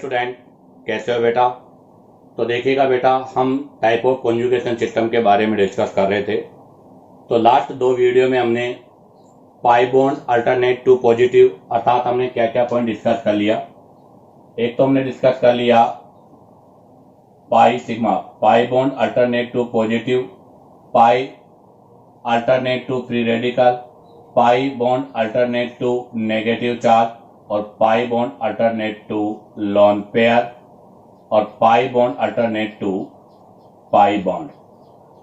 Student, कैसे हो बेटा। तो देखिएगा बेटा, हम टाइप ऑफ कॉन्जुगेशन सिस्टम के बारे में डिस्कस कर रहे थे। तो लास्ट दो वीडियो में हमने pi bond alternate to positive अर्थात हमने क्या क्या पॉइंट डिस्कस कर लिया। एक तो हमने डिस्कस कर लिया pi sigma, pi bond alternate to positive, pi alternate to free radical, pi bond alternate to negative charge और pi bond alternate to lone pair और pi bond alternate to pi bond.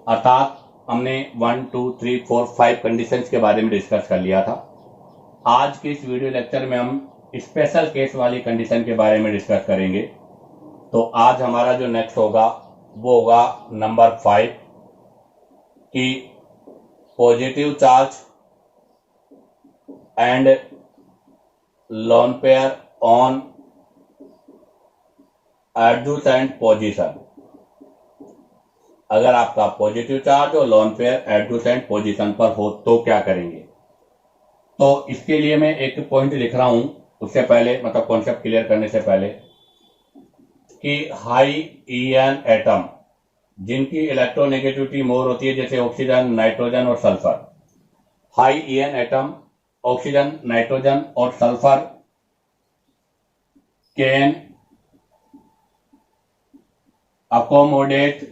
अर्थात हमने 1 2 3 4 5 conditions के बारे में discuss कर लिया था। आज के इस वीडियो लेक्चर में हम स्पेशल केस वाली कंडीशन के बारे में डिस्कस करेंगे। तो आज हमारा जो नेक्स्ट होगा वो होगा नंबर 5 कि positive charge and lone pair on adjacent position. अगर आपका पॉजिटिव चार्ज और लोन पेयर एडजेसेंट पोजीशन पर हो तो क्या करेंगे। तो इसके लिए मैं एक पॉइंट लिख रहा हूं, उससे पहले मतलब कॉन्सेप्ट क्लियर करने से पहले कि हाई ईएन एटम जिनकी इलेक्ट्रोनेगेटिविटी मोर होती है, जैसे ऑक्सीजन, नाइट्रोजन और sulphur. High EN atom oxygen, nitrogen और sulphur can accommodate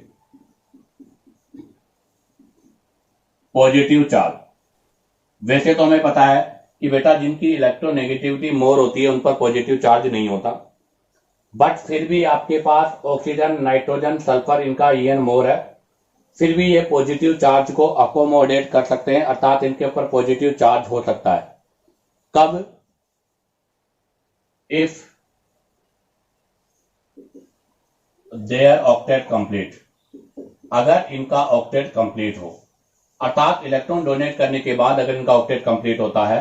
positive charge. वैसे तो हमें पता है कि बेटा जिनकी इलेक्ट्रोनेगेटिविटी मोर होती है उन पर पॉजिटिव चार्ज नहीं होता, बट फिर भी आपके पास ऑक्सीजन, नाइट्रोजन, सल्फर इनका ईएन मोर है, फिर भी ये पॉजिटिव चार्ज को अकोमोडेट कर सकते हैं, अर्थात इनके ऊपर पॉजिटिव चार्ज हो सकता है। कब? इफ देयर ऑक्टेट कंप्लीट, अगर इनका ऑक्टेट कंप्लीट हो, अर्थात इलेक्ट्रॉन डोनेट करने के बाद अगर इनका ऑक्टेट कंप्लीट होता है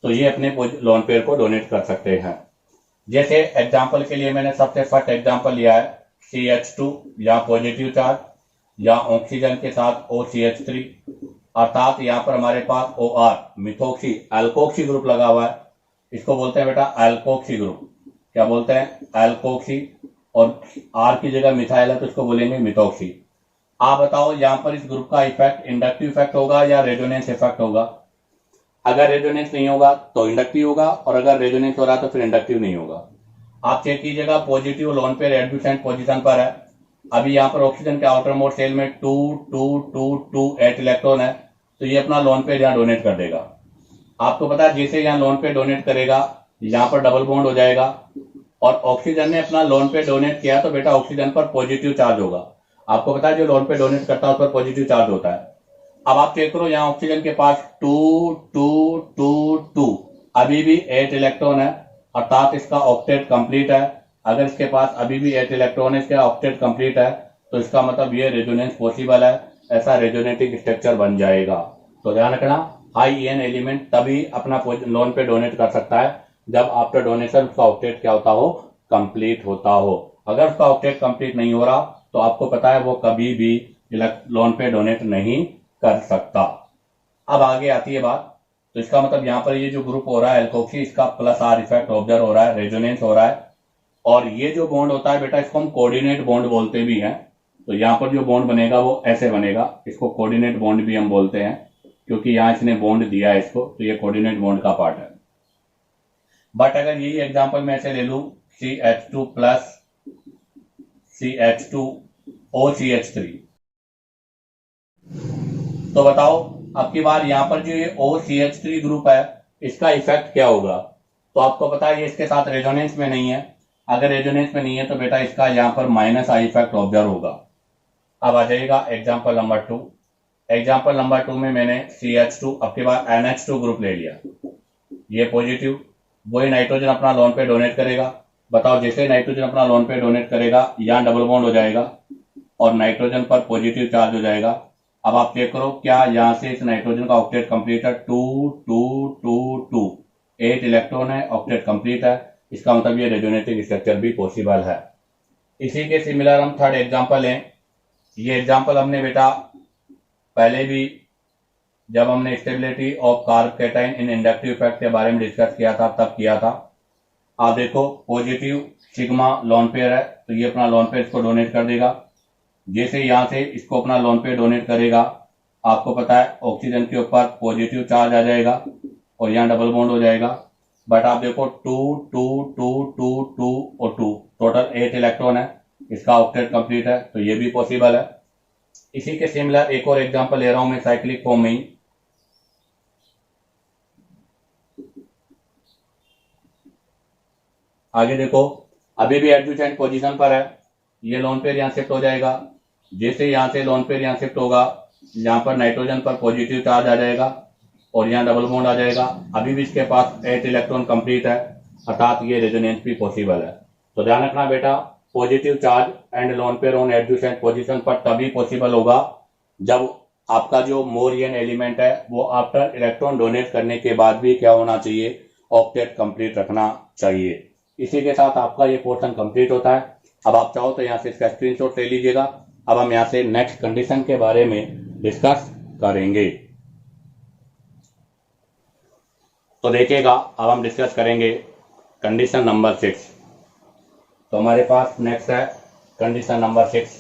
तो ये अपने लोन पेयर को डोनेट कर सकते हैं। जैसे एग्जांपल के लिए मैंने सबसे फर्स्ट एग्जांपल लिया है CH2 या पॉजिटिव चार्ज या ऑक्सीजन के साथ OCH3, अर्थात यहाँ पर हमारे पास OR मिथोक्सी एल्कोक्सी ग्रुप लगा हुआ है। इसको बोलते हैं बेटा एल्कोक्सी ग्रुप। क्या बोलते हैं? एल्कोक्सी। और R की जगह मिथाइल है तो इसको बोलेंगे मिथोक्सी। आप बताओ यहाँ पर इस ग्रुप का इफेक्ट इंडक्टिव इफेक्ट होगा या रेजोनेंस इफेक्ट होगा? अगर रेजोनेंस नहीं होगा तो इंडक्टिव होगा, और अगर रेजोनेंस हो रहा तो फिर इंडक्टिव नहीं होगा। आप चेक कीजिएगा, positive lone pair adjacent position पर है। अभी यहाँ पर ऑक्सीजन के आउटर मोस्ट शेल में 2 2 2 2 8 इलेक्ट्रॉन है, तो ये अपना लोन पेयर यहाँ डोनेट कर देगा। आपको पता है जैसे यहाँ लोन पेयर डोनेट करेगा यहाँ पर डबल बॉन्ड हो जाएगा, और ऑक्सीजन ने अपना लोन पेयर डोनेट किया तो बेटा ऑक्सीजन पर पॉजिटिव चार्ज होगा। आपको पता है जो लोन पेयर डोनेट करता है उस पर पॉजिटिव चार्ज होता है। अब आप चेक करो, यहाँ ऑक्सीजन के पास 2 2 2 2 अभी भी 8 इलेक्ट्रॉन है, अर्थात इसका ऑक्टेट कंप्लीट है। अगर इसके पास अभी भी 8 इलेक्ट्रॉन है, इसका ऑक्टेट कंप्लीट है, तो इसका मतलब ये रेजोनेंस पॉसिबल है, ऐसा रेजोनेटिक स्ट्रक्चर बन जाएगा। तो ध्यान रखना, हाई ईएन एलिमेंट तभी अपना लोन पे डोनेट कर सकता है जब आफ्टर डोनेशन उसका ऑक्टेट क्या होता हो? कंप्लीट होता हो। अगर उसका ऑक्टेट कंप्लीट नहीं हो रहा तो आपको पता है वो कभी भी लोन पे डोनेट नहीं कर सकता। अब आगे आती है बात, तो इसका मतलब यहाँ पर ये जो ग्रुप हो रहा है एल्कोक्सी, इसका प्लस R इफेक्ट ऑब्जर्व हो रहा है, रेजोनेंस हो रहा है। और ये जो बॉन्ड होता है बेटा इसको हम कोऑर्डिनेट बॉन्ड बोलते भी हैं। तो यहाँ पर जो बॉन्ड बनेगा वो ऐसे बनेगा, इसको कोऑर्डिनेट बॉन्ड भी हम बोलते हैं, क्योंकि यहाँ इसने बॉन्ड दिया है इसको, तो ये कोऑर्डिनेट बॉन्ड का पार्ट है। बट अगर यही एग्जाम्पल मैं ऐसे ले लूं CH2 प्लस CH2 OCH3, तो बताओ अब की बार यहाँ पर जो ये OCH3 ग्रुप है इसका इफेक्ट क्या होगा। तो आपको पता है ये इसके साथ रेजोनेंस में नहीं है। अगर रेजोनेंस में नहीं है तो बेटा इसका यहाँ पर -I इफेक्ट ऑब्जर्व होगा। अब आ जाइएगा एग्जाम्पल नंबर 2। एग्जाम्पल नंबर 2 में मैंने CH2 अब की बार NH2 ग्रुप ले लिया, ये पॉजिटिव, वही नाइट्रोजन अपना लोन पे डोनेट करेगा। बताओ जैसे नाइट्रोजन अपना लोन पे डोनेट करेगा यहाँ डबल बॉन्ड हो जाएगा और नाइट्रोजन पर पॉजिटिव चार्ज हो जाएगा। अब आप चेक करो, क्या यहाँ से इस नाइट्रोजन का ऑक्टेट कंप्लीट है? 2 2 2 2 8 इलेक्ट्रॉन है, ऑक्टेट कंप्लीट है, इसका मतलब ये रेजोनेटिक स्ट्रक्चर भी पॉसिबल है। इसी के सिमिलर हम थर्ड एग्जांपल लें। ये एग्जांपल हमने बेटा पहले भी जब हमने stability of carb cation in inductive effect के बारे में डिस्कस किया था तब किया था। आप देखो पॉजिटिव सिग्मा लोन पेयर है, तो ये अपना लोन पेयर इसको डोनेट कर देगा। जैसे यहाँ से इसको अपना लोन पेयर डोनेट करेगा, आपको पता है ऑक्सीजन के ऊपर पॉजिटिव चार्ज आ जाएगा और यहाँ डबल बॉन्ड हो जाएगा। बट आप देखो 2 2 2 2 2 और 2 टोटल 8 इलेक्ट्रॉन है, इसका ऑक्टेट कंप्लीट है, तो ये भी पॉसिबल है। इसी के सिमिलर एक और एग्जांपल ले रहा हूं मैं साइक्लिक फॉर्म में ही। आगे देखो, अभी भी एडजेसेंट पोजीशन पर है, ये लोन पेयर यहाँ शिफ्ट हो जाएगा। जैसे यहाँ से लोन पेयर यहाँ शिफ्ट होगा, यहाँ पर नाइट्रोजन पर पॉजिटिव चार्ज आ जाएगा और यहाँ डबल बॉन्ड आ जाएगा। अभी भी इसके पास 8 इलेक्ट्रॉन कंप्लीट है, अर्थात ये रेजोनेंस भी पॉसिबल है। तो ध्यान रखना बेटा, positive charge and lone pair on adjacent position पर तभी पॉसिबल होगा जब आपका जो मोरियन एलिमेंट है वो आफ्टर इलेक्ट्रॉन डोनेट करने के बाद भी क्या होना चाहिए, ऑक्टेट कंप्लीट रखना चाहिए। इसी के साथ आपका ये पोर्शन कंप्लीट होता है। अब आप चाहो तो यहाँ से इसका स्क्रीनशॉट ले लीजिएगा। अब हम यहाँ से नेक्स्ट कंडीशन के बारे में डिस्कस करेंगे। तो देखिएगा, अब हम डिस्कस करेंगे कंडीशन नंबर 6। तो हमारे पास नेक्स्ट है कंडीशन नंबर 6।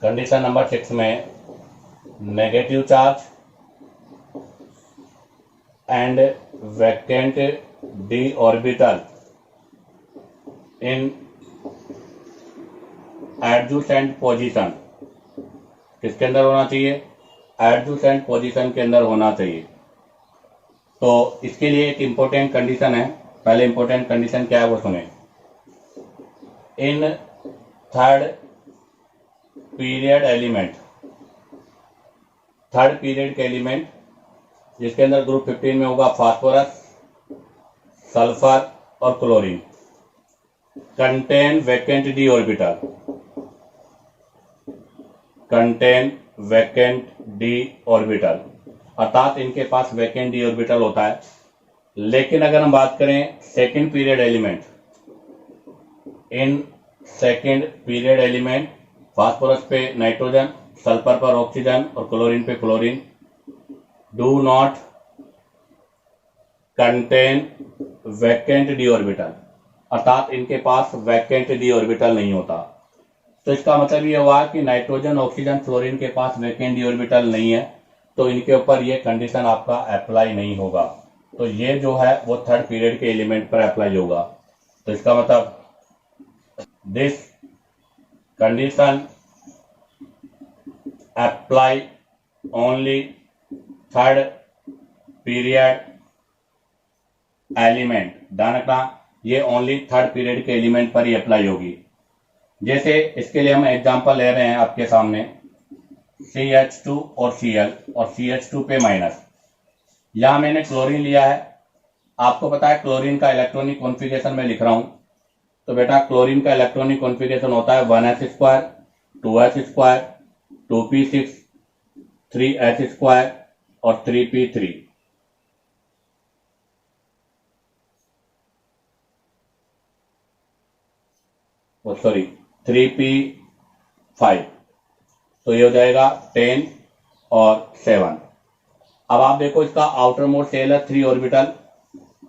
कंडीशन नंबर 6 में negative charge and vacant D orbital in adjacent position किसके अंदर होना चाहिए, एडजेसेंट पोजीशन के अंदर होना चाहिए। तो इसके लिए एक इंपॉर्टेंट कंडीशन है। पहले इंपॉर्टेंट कंडीशन क्या है वो सुने। In third period element, third period के एलिमेंट जिसके अंदर ग्रुप 15 में होगा फास्फोरस, सल्फर और chlorine, contain vacant D orbital, contain vacant D orbital, अर्थात इनके पास वैकेंट डी ऑर्बिटल होता है। लेकिन अगर हम बात करें second period element, in second period element phosphorus पे नाइट्रोजन, सल्फर पर ऑक्सीजन और क्लोरीन पे chlorine, do not contain vacant D orbital, अर्थात इनके पास वैकेंट डी ऑर्बिटल नहीं होता। तो इसका मतलब ये हुआ कि नाइट्रोजन, ऑक्सीजन, फ्लोरीन के पास वैकेंट डी ऑर्बिटल नहीं है, तो इनके ऊपर ये कंडीशन आपका अप्लाई नहीं होगा। तो ये जो है वो थर्ड पीरियड के एलिमेंट पर अप्लाई होगा। तो इसका मतलब this condition apply only third period element. ध्यान रखना, ये ओनली थर्ड पीरियड के एलिमेंट पर ही अप्लाई होगी। जैसे इसके लिए हम एग्जांपल ले रहे हैं आपके सामने, CH2 और Cl और CH2 पे माइनस। यहां मैंने क्लोरीन लिया है। आपको पता है क्लोरीन का इलेक्ट्रॉनिक कॉन्फ़िगरेशन में लिख रहा हूं। तो बेटा क्लोरीन का इलेक्ट्रॉनिक कॉन्फ़िगरेशन होता है 1s2, 2s2, 2p6, 3s2 और 3p3। Sorry 3p5। तो ये हो जाएगा 10 और 7। अब आप देखो इसका आउटर मोस्ट शेल है 3 ऑर्बिटल,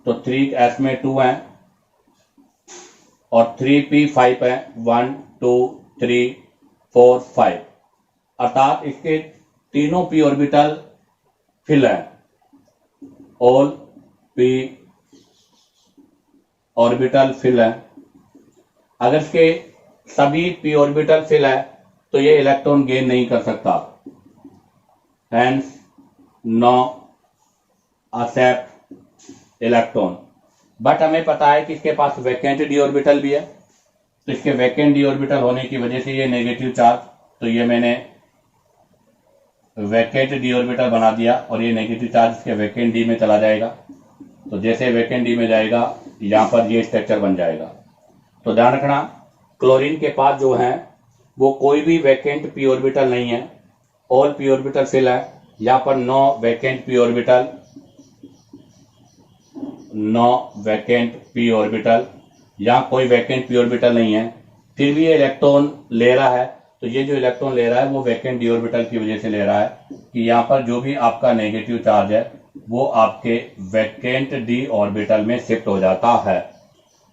तो 3s में 2 हैं और 3p5 है 1 2 3 4 5, अर्थात इसके तीनों p ऑर्बिटल फिल है। ऑल p ऑर्बिटल फिल है। अगर इसके सभी p ऑर्बिटल फिल है तो ये इलेक्ट्रॉन गेन नहीं कर सकता, hence no accept electron. But हमें पता है कि इसके पास वैकेंट डी ऑर्बिटल भी है, तो इसके वैकेंट डी ऑर्बिटल होने की वजह से ये नेगेटिव चार्ज, तो ये मैंने वैकेंट डी ऑर्बिटल बना दिया और ये नेगेटिव चार्ज इसके वैकेंट डी में चला जाएगा। तो जैसे वैकेंट डी में जाएगा यहाँ पर ये स्ट्रक्चर बन जाएगा। तो ध्यान रखना, क्लोरीन के पास जो है वो कोई भी वैकेंट पी ऑर्बिटल नहीं है, ऑल पी ऑर्बिटल फिल है। यहाँ पर no vacant p orbital, no vacant p orbital, यहाँ कोई वैकेंट पी ऑर्बिटल नहीं है। फिर भी ये इलेक्ट्रॉन ले रहा है, तो ये जो इलेक्ट्रॉन ले रहा है वो वैकेंट डी ऑर्बिटल की वजह से ले रहा है कि यहाँ पर जो भी आपका नेगेटिव चार्ज है वो आपके वैकेंट डी ऑर्बिटल में शिफ्ट हो जाता है।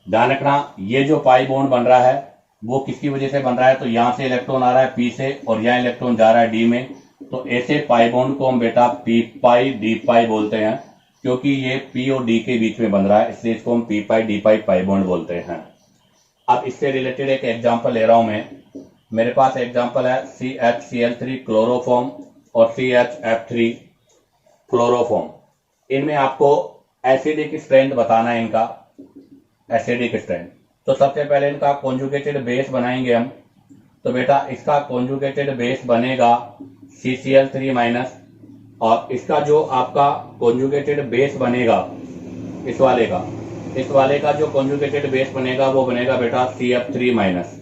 ध्यान रखना ये जो पाई बॉन्ड बन रहा है वो किसकी वजह से बन रहा है, तो यहां से इलेक्ट्रॉन आ रहा है पी से और यहाँ इलेक्ट्रॉन जा रहा है डी में, तो ऐसे पाई बॉन्ड को हम बेटा पी पाई डी पाई बोलते हैं, क्योंकि ये पी और डी के बीच में बन रहा है इसलिए इसको हम पी पाई डी पाई पाई बॉन्ड बोलते हैं। अब इससे रिलेटेड एक एग्जांपल ले रहा हूं मैं, मेरे पास एग्जांपल है CHCl3 क्लोरोफॉर्म और CHF3 क्लोरोफॉर्म। इनमें आपको एसिडिक स्ट्रेंथ बताना है, इनका एसिडिक स्ट्रेंथ। तो सबसे पहले इनका कॉन्जुगेटेड बेस बनाएंगे हम, तो बेटा इसका कॉन्जुगेटेड बेस बनेगा CCl3 माइनस, और इसका जो आपका कॉन्जुगेटेड बेस बनेगा इस वाले का जो कॉन्जुगेटेड बेस बनेगा वो बनेगा बेटा CF3 माइनस।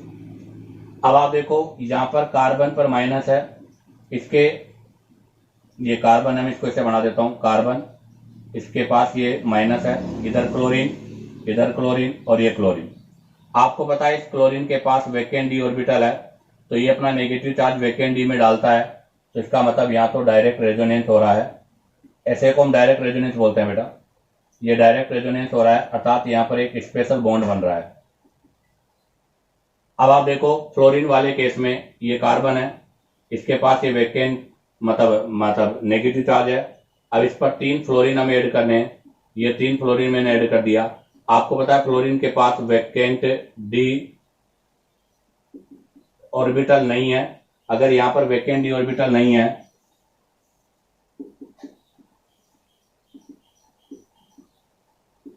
अब आप देखो यहां पर कार्बन पर माइनस है, इसके ये कार्बन है, मैं इसको ऐसे बना देता हूं कार्बन, इसके पास ये माइनस है, इधर क्लोरीन और ये क्लोरीन। आपको पता है इस क्लोरीन के पास वैकेंट डी ऑर्बिटल है, तो ये अपना नेगेटिव चार्ज वैकेंट डी में डालता है, तो इसका मतलब यहाँ तो डायरेक्ट रेजोनेंस हो रहा है, ऐसे को हम डायरेक्ट रेजोनेंस बोलते हैं बेटा, ये डायरेक्ट रेजोनेंस हो रहा है, अर्थात यहाँ पर एक स्पेशल बॉन्ड बन रहा है। अब आप देखो फ्लोरीन वाले केस में ये कार्बन है, इसके पास ये वैकेंट मतलब नेगेटिव चार्ज है, अब इस पर 3 फ्लोरीन हमें ऐड करने हैं, ये 3 फ्लोरीन मैंने ऐड कर दिया। आपको पता है फ्लोरीन के पास वैकेंट डी ऑर्बिटल नहीं है, अगर यहां पर वैकेंट डी ऑर्बिटल नहीं है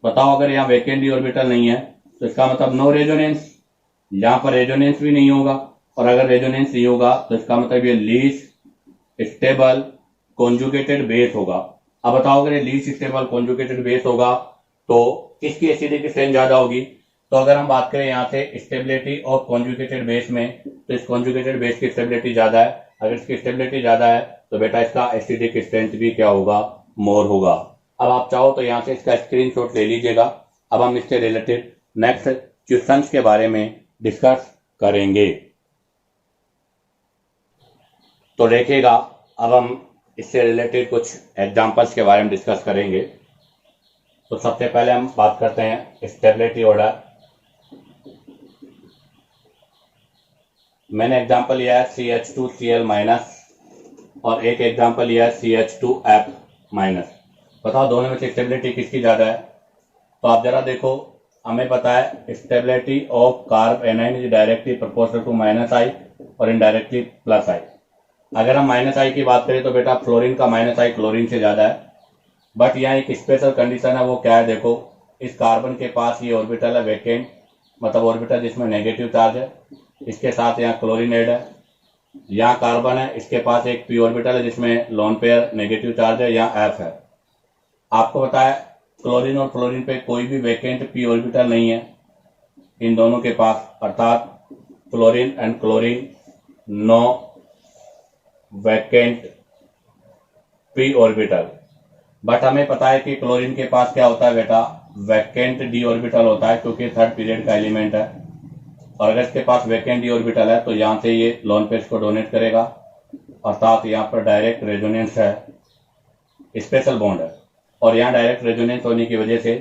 बताओ, अगर यहाँ वैकेंट डी ऑर्बिटल नहीं है तो इसका मतलब नो रेजोनेंस, यहां पर रेजोनेंस भी नहीं होगा, और अगर रेजोनेंस नहीं होगा तो इसका मतलब ये लीस्ट स्टेबल कॉन्जुगेटेड बेस होगा। अब बताओ अगर ये लीस्ट स्टेबल कॉन्जुगेटेड बेस होगा तो किसकी एसिडिक स्ट्रेंथ ज्यादा होगी, तो अगर हम बात करें यहाँ से स्टेबिलिटी ऑफ कॉन्जुगेटेड बेस में, तो इस कॉन्जुगेटेड बेस की स्टेबिलिटी ज्यादा है, अगर इसकी स्टेबिलिटी ज्यादा है तो बेटा इसका एसिडिक स्ट्रेंथ भी क्या होगा, मोर होगा। अब आप चाहो तो यहाँ से इसका स्क्रीनशॉट ले लीजिएगा। अब हम इससे रिलेटेड नेक्स्ट क्वेश्चंस के बारे में डिस्कस करेंगे, तो देखिएगा अब हम इससे रिलेटेड कुछ एग्जांपल्स के बारे में डिस्कस करेंगे। तो सबसे पहले हम बात करते हैं स्टेबिलिटी ऑर्डर। मैंने एग्जांपल लिया है CH2Cl माइनस और एक एग्जांपल लिया है CH2F माइनस। बताओ दोनों में से स्टेबिलिटी किसकी ज्यादा है, तो आप जरा देखो, हमें पता है stability of carbanion is directly proportional to -I और इनडायरेक्टली +I। अगर हम -I की बात करें तो बेटा फ्लोरीन का -I क्लोरीन से ज्यादा है, बट यहाँ एक स्पेशल कंडीशन है, वो क्या है देखो, इस कार्बन के पास ये ऑर्बिटल है वैकेंट, मतलब ऑर्बिटल जिसमें नेगेटिव चार्ज है, इसके साथ यहाँ क्लोरीन ऐड है, यहाँ कार्बन है, इसके पास एक पी ऑर्बिटल है जिसमें लोन पेयर नेगेटिव चार्ज है, यहाँ F है। आपको पता है क्लोरीन और फ्लोरीन पे कोई भी वैकेंट पी ऑर्बिटल नहीं है इन दोनों के पास, अर्थात fluorine and chlorine no vacant p orbital. But हमें पता है कि क्लोरीन के पास क्या होता है बेटा, वैकेंट डी ऑर्बिटल होता है, क्योंकि थर्ड पीरियड का एलिमेंट है, और अगर इसके पास वैकेंट डी ऑर्बिटल है तो यहां से ये लोन पेयर को डोनेट करेगा, अर्थात यहाँ पर डायरेक्ट रेजोनेंस है, स्पेशल बॉन्ड है, और यहाँ डायरेक्ट रेजोनेंस होने की वजह से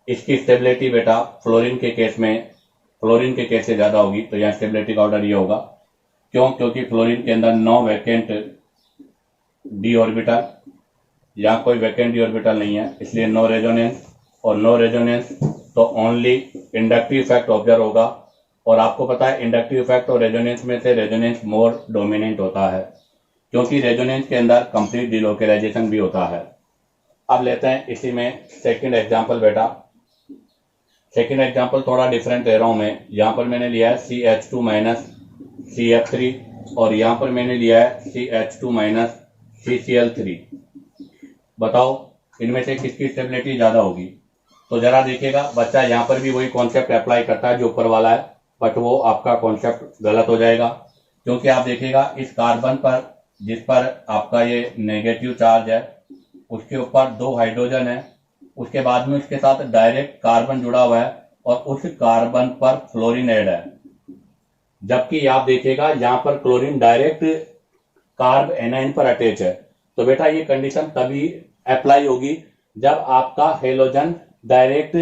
इसकी स्टेबिलिटी बेटा फ्लोरीन के केस से ज्यादा होगी। तो यहाँ स्टेबिलिटी का ऑर्डर ये होगा, क्यों, क्योंकि फ्लोरीन के अंदर नो वैकेंट डी ऑर्बिटल, यहाँ कोई वैकेंट डी ऑर्बिटल नहीं है, इसलिए नो रेजोनेंस, और नो रेजोनेंस तो ओनली इंडक्टिव इफेक्ट ऑब्जर्व होगा, और आपको पता है इंडक्टिव इफेक्ट और रेजोनेंस में से रेजोनेंस मोर डोमिनेंट होता है, क्योंकि रेजोनेंस के अंदर कंप्लीट डिलोकलाइजेशन भी होता है। अब लेते हैं इसी में सेकंड एग्जांपल बेटा। सेकंड एग्जांपल थोड़ा डिफरेंट ले रहा हूं मैं, यहाँ पर मैंने लिया है CH2 माइनस CF3 और यहाँ पर मैंने लिया है CH2 माइनस CCl3। बताओ इनमें से किसकी स्टेबिलिटी ज्यादा होगी, तो जरा देखिएगा बच्चा, यहाँ पर भी वही कॉन्सेप्ट अप्लाई करता है जो ऊपर वाला है, बट वो आपका कॉन्सेप्ट गलत हो जाएगा, क्योंकि आप देखिएगा इस कार्बन पर जिस पर आपका ये नेगेटिव चार्ज है उसके ऊपर 2 हाइड्रोजन है, उसके बाद में उसके साथ डायरेक्ट कार्बन जुड़ा हुआ है और उस कार्बन पर फ्लोरीन ऐड है, जबकि आप देखिएगा यहाँ पर क्लोरीन डायरेक्ट कार्ब एनाइन पर अटैच है। तो बेटा ये कंडीशन तभी अप्लाई होगी जब आपका हेलोजन डायरेक्ट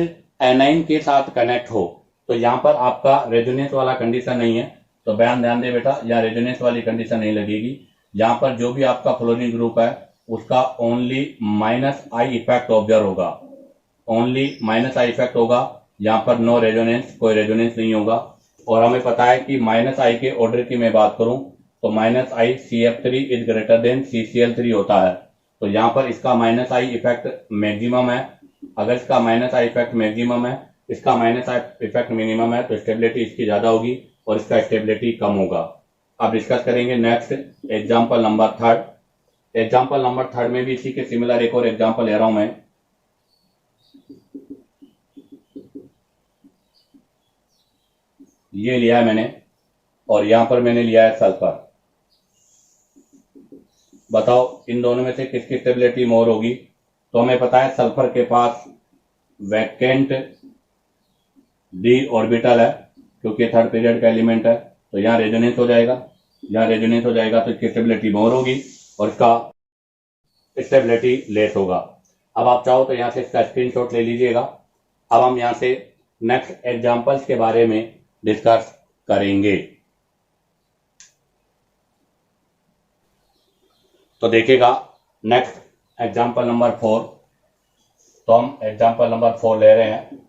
एनाइन के साथ कनेक्ट हो तो यहाँ पर आपका रेजोनेंस वाला कंडीशन नहीं है। तो बयान ध्यान दे बेटा, यहाँ रेजोनेंस वाली कंडीशन नहीं लगेगी। यहाँ पर जो भी आपका फ्लोरीन ग्रुप है उसका only minus I effect observe होगा, ओनली माइनस आई इफेक्ट होगा। यहाँ पर नो रेजोनेंस, कोई रेजोनेंस नहीं होगा। और हमें पता है कि माइनस आई के ऑर्डर की मैं बात करूं तो minus I CF3 is greater than CCl3 होता है। तो यहाँ पर इसका माइनस आई इफेक्ट मैक्सिमम है। अगर इसका माइनस आई इफेक्ट मैक्सिमम है, इसका माइनस आई इफेक्ट मिनिमम है, तो स्टेबिलिटी इसकी ज्यादा होगी और इसका स्टेबिलिटी कम होगा। अब डिस्कस करेंगे next example number third. Example number third में भी इसी के सिमिलर एक और एग्जाम्पल ले रहा हूं मैं। ये लिया है मैंने और यहां पर मैंने लिया है सल्फर। बताओ इन दोनों में से किसकी स्टेबिलिटी मोर होगी? तो हमें पता है सल्फर के पास वैकेंट डी ऑर्बिटल है क्योंकि थर्ड पीरियड का एलिमेंट है, तो यहाँ रेजोनेंस हो जाएगा। यहाँ रेजोनेंस हो जाएगा तो इसकी स्टेबिलिटी मोर होगी और इसका स्टेबिलिटी लेस होगा। अब आप चाहो तो यहाँ से इसका स्क्रीनशॉट ले लीजिएगा। अब हम यहाँ से नेक्स्ट एग्जांपल्स के बारे में डिस्कस करेंगे। तो देखिएगा नेक्स्ट एग्जांपल नंबर 4। तो हम एग्जांपल नंबर 4 ले रहे हैं।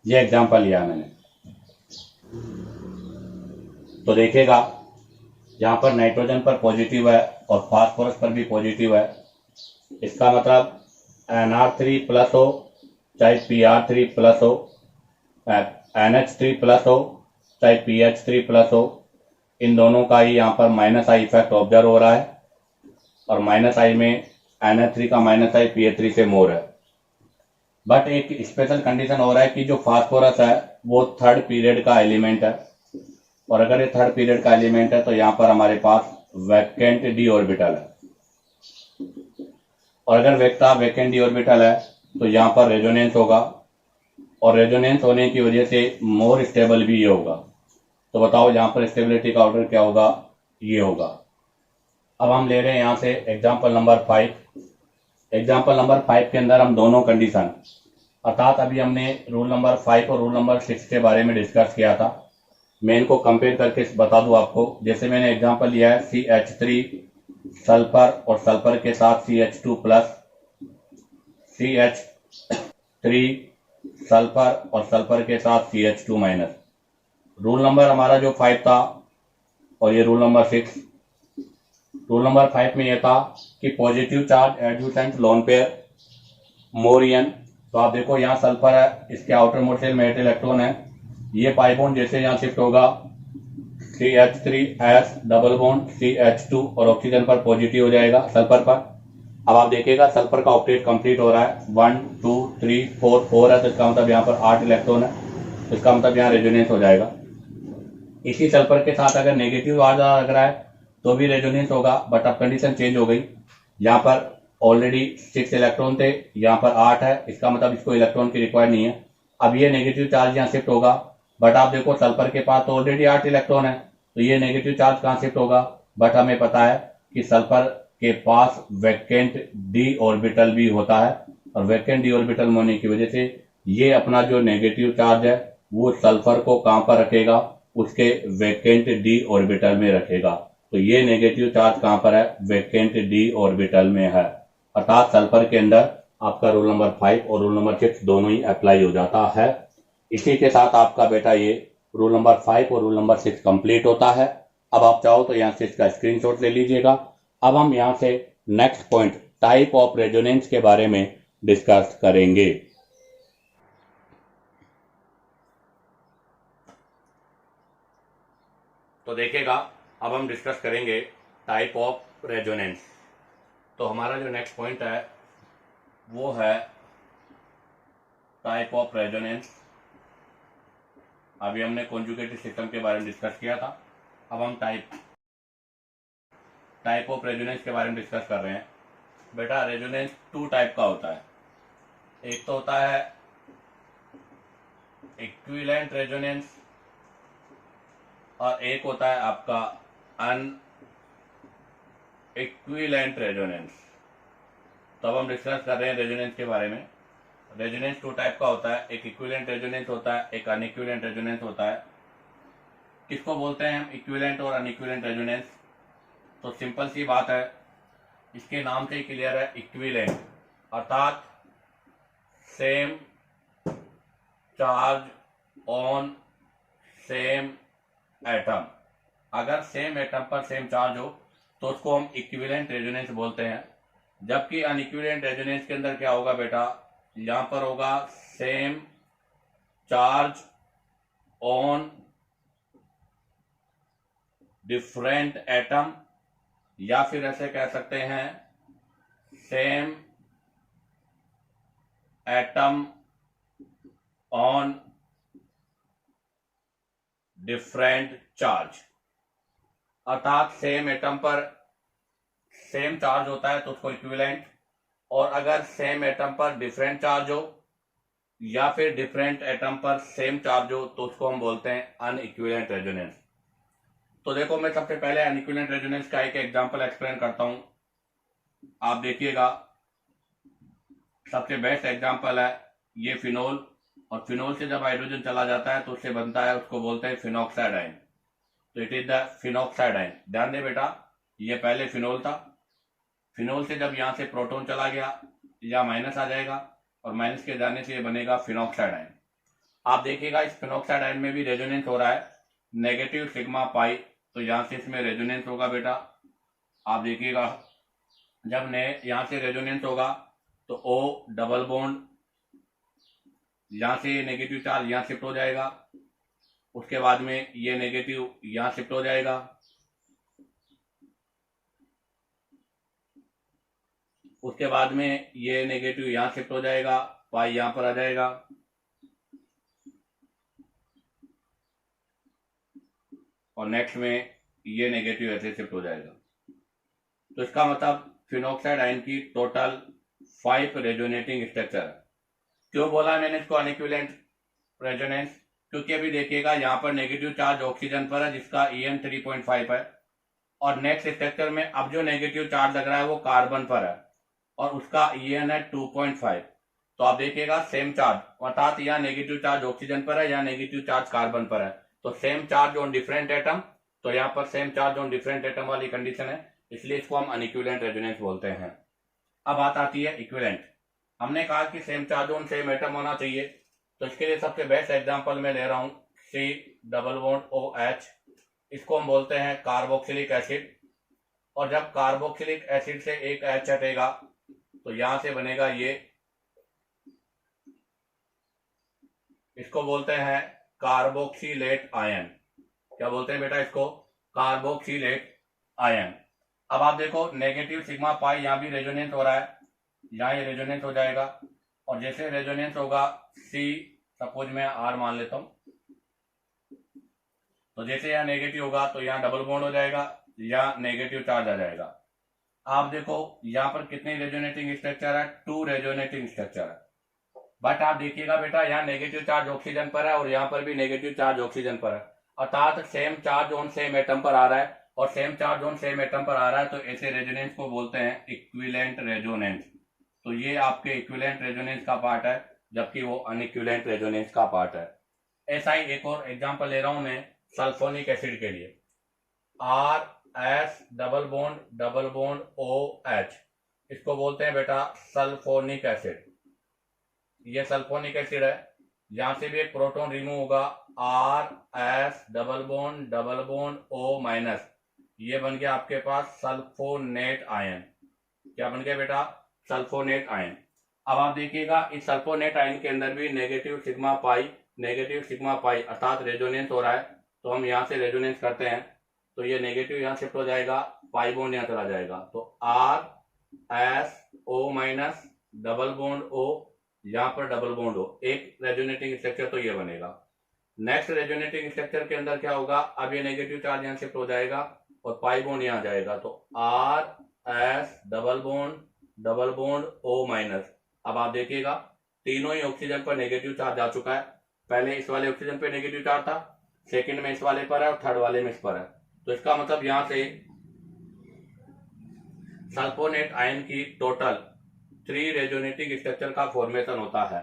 ये एग्जांपल लिया मैंने। तो देखिएगा यहाँ पर नाइट्रोजन पर पॉजिटिव है और फास्फोरस पर भी पॉजिटिव है। इसका मतलब NR3 प्लस हो चाहे PR3 प्लस हो, NH3 प्लस हो चाहे PH3 प्लस हो, इन दोनों का ही यहाँ पर माइनस आई इफेक्ट ऑब्जर्व हो रहा है और माइनस आई में NH3 का माइनस आई PH3 से मोर है। बट एक स्पेशल कंडीशन हो रहा है कि जो फास्फोरस है वो थर्ड पीरियड का एलिमेंट है और अगर ये थर्ड पीरियड का एलिमेंट है तो यहाँ पर हमारे पास वैकेंट डी ऑर्बिटल है और अगर वैकेंट डी ऑर्बिटल है तो यहाँ पर रेजोनेंस होगा और रेजोनेंस होने की वजह से मोर स्टेबल भी ये होगा। तो बताओ यहाँ पर स्टेबिलिटी का ऑर्डर क्या होगा? ये होगा। अब हम ले रहे हैं यहाँ से एग्जाम्पल नंबर 5। एग्जाम्पल नंबर 5 के अंदर हम दोनों कंडीशन, अर्थात अभी हमने रूल नंबर 5 और रूल नंबर 6 के बारे में डिस्कस किया था। मैं इनको कंपेयर करके बता दूं आपको। जैसे मैंने एग्जांपल लिया है CH3 सल्फर और सल्फर के साथ CH2 प्लस, CH3 सल्फर और सल्फर के साथ CH2 माइनस। रूल नंबर हमारा जो 5 था और ये रूल नंबर 6। रूल नंबर 5 में यह था कि positive charge adjutant lone pair Mauryan. तो आप देखो यहाँ सल्फर है, इसके आउटर मोस्ट शेल में 8 इलेक्ट्रॉन है। ये पाई बॉन्ड जैसे यहाँ शिफ्ट होगा CH3S डबल बॉन्ड CH2 और ऑक्सीजन पर पॉजिटिव हो जाएगा सल्फर पर। अब आप देखिएगा सल्फर का ऑक्टेट कंप्लीट हो रहा है, 1 2 3 4 है, तो इसका मतलब यहाँ पर 8 इलेक्ट्रॉन है, तो इसका मतलब यहाँ रेजोनेंस हो जाएगा। इसी सल्फर के साथ अगर नेगेटिव चार्ज लग रहा है तो भी रेजोनेंस होगा, बट अब कंडीशन चेंज हो गई। यहाँ पर ऑलरेडी 6 इलेक्ट्रॉन थे, यहाँ पर 8 है, इसका मतलब इसको इलेक्ट्रॉन की रिक्वायर नहीं है। अब ये नेगेटिव चार्ज यहाँ शिफ्ट होगा, बट आप देखो सल्फर के पास तो ऑलरेडी 8 इलेक्ट्रॉन है, तो ये नेगेटिव चार्ज कहाँ शिफ्ट होगा? बट हमें पता है कि सल्फर के पास वैकेंट डी ऑर्बिटल भी होता है और वैकेंट डी ऑर्बिटल होने की वजह से ये अपना जो नेगेटिव चार्ज है वो सल्फर को कहाँ पर रखेगा? उसके वैकेंट डी ऑर्बिटल में रखेगा। तो ये नेगेटिव चार्ज कहाँ पर है? वैकेंट डी ऑर्बिटल में है। अर्थात सल्फर के अंदर आपका रूल नंबर 5 और रूल नंबर 6 दोनों ही अप्लाई हो जाता है। इसी के साथ आपका बेटा ये रूल नंबर 5 और रूल नंबर 6 कंप्लीट होता है। अब आप चाहो तो यहाँ से इसका स्क्रीनशॉट ले लीजिएगा। अब हम यहाँ से next point type of resonance के बारे में डिस्कस करेंगे। तो देखिएगा अब हम डिस्कस करेंगे टाइप ऑफ रेजोनेंस। तो हमारा जो नेक्स्ट पॉइंट है वो है टाइप ऑफ रेजोनेंस। अभी हमने कॉन्जुगेटेड सिस्टम के बारे में डिस्कस किया था, अब हम टाइप ऑफ रेजोनेंस के बारे में डिस्कस कर रहे हैं। बेटा रेजोनेंस टू टाइप का होता है, एक तो होता है इक्विवेलेंट रेजोनेंस और एक होता है आपका अन इक्विवेलेंट रेजोनेंस। तो अब हम डिस्कस कर रहे हैं रेजोनेंस के बारे में। रेजोनेंस टू टाइप का होता है, एक इक्विवेलेंट रेजोनेंस होता है, एक अनइक्विवेलेंट रेजोनेंस होता है। किसको बोलते हैं हम इक्विवेलेंट और अनइक्विवेलेंट रेजोनेंस? तो सिंपल सी बात है, इसके नाम से ही क्लियर है, इक्विवेलेंट अर्थात same charge on same atom. अगर सेम एटम पर सेम चार्ज हो तो उसको हम इक्विवेलेंट रेजोनेंस बोलते हैं। जबकि अनइक्विवेलेंट रेजोनेंस के अंदर क्या होगा बेटा, यहां पर होगा same charge on different atom, या फिर ऐसे कह सकते हैं same atom on different charge. अर्थात सेम एटम पर सेम चार्ज होता है तो उसको इक्विवेलेंट, और अगर सेम एटम पर डिफरेंट चार्ज हो या फिर डिफरेंट एटम पर सेम चार्ज हो तो उसको हम बोलते हैं अनइक्विवेलेंट रेजोनेंस। तो देखो मैं सबसे पहले अनइक्विवेलेंट रेजोनेंस का एक एग्जांपल एक्सप्लेन करता हूं, आप देखिएगा। सबसे बेस्ट एग्जांपल है ये फिनोल, और फिनोल से जब हाइड्रोजन चला जाता है तो उससे बनता है, उसको बोलते हैं फिनॉक्साइड आयन। तो it is the phenoxide ion. ध्यान दे बेटा, ये पहले फिनोल था, फिनोल से जब यहां से प्रोटॉन चला गया या माइनस आ जाएगा, और माइनस के जाने से ये बनेगा फिनॉक्साइड आयन। आप देखिएगा इस फिनॉक्साइड आयन में भी रेजोनेंस हो रहा है, नेगेटिव सिग्मा पाई, तो यहां से इसमें रेजोनेंस होगा बेटा। आप देखिएगा जब यहां से रेजोनेंस होगा तो O डबल बॉन्ड, यहां से नेगेटिव चार्ज यहां शिफ्ट हो जाएगा, उसके बाद में ये नेगेटिव यहां शिफ्ट हो जाएगा, उसके बाद में ये नेगेटिव यहां शिफ्ट हो जाएगा, पाई यहां पर आ जाएगा, और नेक्स्ट में ये नेगेटिव ऐसे शिफ्ट हो जाएगा। तो इसका मतलब फिनॉक्साइड आयन की टोटल 5 रेजोनेटिंग स्ट्रक्चर है। क्यों बोला मैंने इसको अनइक्विवेलेंट रेजोनेंस? क्योंकि अभी देखिएगा यहाँ पर नेगेटिव चार्ज ऑक्सीजन पर है जिसका En 3.5 है, और नेक्स्ट स्ट्रक्चर में अब जो नेगेटिव चार्ज लग रहा है वो कार्बन पर है और उसका En है 2.5। तो आप देखिएगा सेम चार्ज, अर्थात यहाँ नेगेटिव चार्ज ऑक्सीजन पर है, यहाँ नेगेटिव चार्ज कार्बन पर है, तो same charge on different atom. तो यहाँ पर same charge on different atom वाली कंडीशन है, इसलिए इसको हम अनइक्विवेलेंट रेजोनेंस बोलते हैं। अब बात आती है इक्विवेलेंट। हमने कहा कि same charge on same atom होना चाहिए, तो इसके लिए सबसे बेस्ट एग्जांपल मैं ले रहा हूं C डबल बॉन्ड OH। इसको हम बोलते हैं कार्बोक्सिलिक एसिड, और जब कार्बोक्सिलिक एसिड से एक H हटेगा तो यहां से बनेगा ये, इसको बोलते हैं कार्बोक्सिलेट आयन। क्या बोलते हैं बेटा इसको? Carboxylate ion. अब आप देखो नेगेटिव सिग्मा पाई, यहां भी रेजोनेंस हो रहा है, यहाँ ये रेजोनेंस हो जाएगा, और जैसे रेजोनेंस होगा C, सपोज मैं R मान लेता हूं, तो जैसे यहाँ नेगेटिव होगा तो यहाँ डबल बॉन्ड हो जाएगा या नेगेटिव चार्ज आ जाएगा। आप देखो यहाँ पर कितने रेजोनेटिंग स्ट्रक्चर है? 2 रेजोनेटिंग स्ट्रक्चर है। बट आप देखिएगा बेटा यहाँ नेगेटिव चार्ज ऑक्सीजन पर है और यहाँ पर भी नेगेटिव चार्ज ऑक्सीजन पर है, अर्थात same charge on same atom पर आ रहा है, और same charge on same atom पर आ रहा है, तो ऐसे रेजोनेंस को बोलते हैं इक्विवेलेंट रेजोनेंस। तो ये आपके इक्विवेलेंट रेजोनेंस का पार्ट है, जबकि वो अनइक्विवेलेंट रेजोनेंस का पार्ट है। ऐसा ही एक और एग्जांपल ले रहा हूं मैं सल्फोनिक एसिड के लिए, RS डबल बॉन्ड OH, इसको बोलते हैं बेटा सल्फोनिक एसिड। ये सल्फोनिक एसिड है, यहां से भी एक प्रोटॉन रिमूव होगा, RS double bond O minus, ये बन गया आपके पास सल्फोनेट आयन। क्या बन गया बेटा? Sulphonate ion. अब आप देखिएगा इस सल्फोनेट आयन के अंदर भी नेगेटिव सिग्मा पाई अर्थात रेजोनेंस हो रहा है, तो हम यहां से रेजोनेंस करते हैं, तो ये नेगेटिव यहां शिफ्ट हो जाएगा, पाई बॉन्ड यहां चला जाएगा, तो SO- डबल बॉन्ड O, यहाँ पर डबल बॉन्ड O, एक रेजोनेटिंग स्ट्रक्चर तो ये बनेगा। नेक्स्ट रेजोनेटिंग स्ट्रक्चर के अंदर क्या होगा, अब ये नेगेटिव चार्ज यहाँ शिफ्ट हो जाएगा और पाई बॉन्ड यहाँ जाएगा, तो RS डबल बॉन्ड O-। अब आप देखिएगा तीनों ही ऑक्सीजन पर नेगेटिव चार्ज आ चुका है। पहले इस वाले ऑक्सीजन पे नेगेटिव चार्ज था, सेकंड में इस वाले पर है और थर्ड वाले में इस पर है। तो इसका मतलब यहां से सल्फोनेट आयन की टोटल 3 रेजोनेटिंग स्ट्रक्चर का फॉर्मेशन होता है।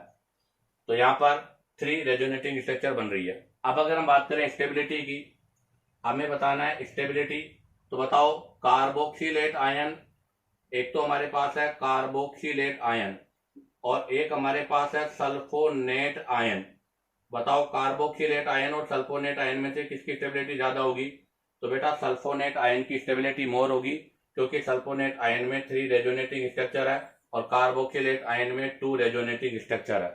तो यहाँ पर 3 रेजोनेटिंग स्ट्रक्चर बन रही है। अब अगर हम बात करें स्टेबिलिटी की, हमें बताना है स्टेबिलिटी, तो बताओ कार्बोक्सिलेट आयन, एक तो हमारे पास है कार्बोक्सिलेट आयन और एक हमारे पास है सल्फोनेट आयन। बताओ कार्बोक्सिलेट आयन और सल्फोनेट आयन में से किसकी स्टेबिलिटी ज्यादा होगी? तो बेटा सल्फोनेट आयन की स्टेबिलिटी मोर होगी, क्योंकि सल्फोनेट आयन में 3 रेजोनेटिंग स्ट्रक्चर है और कार्बोक्सिलेट आयन में 2 रेजोनेटिंग स्ट्रक्चर है।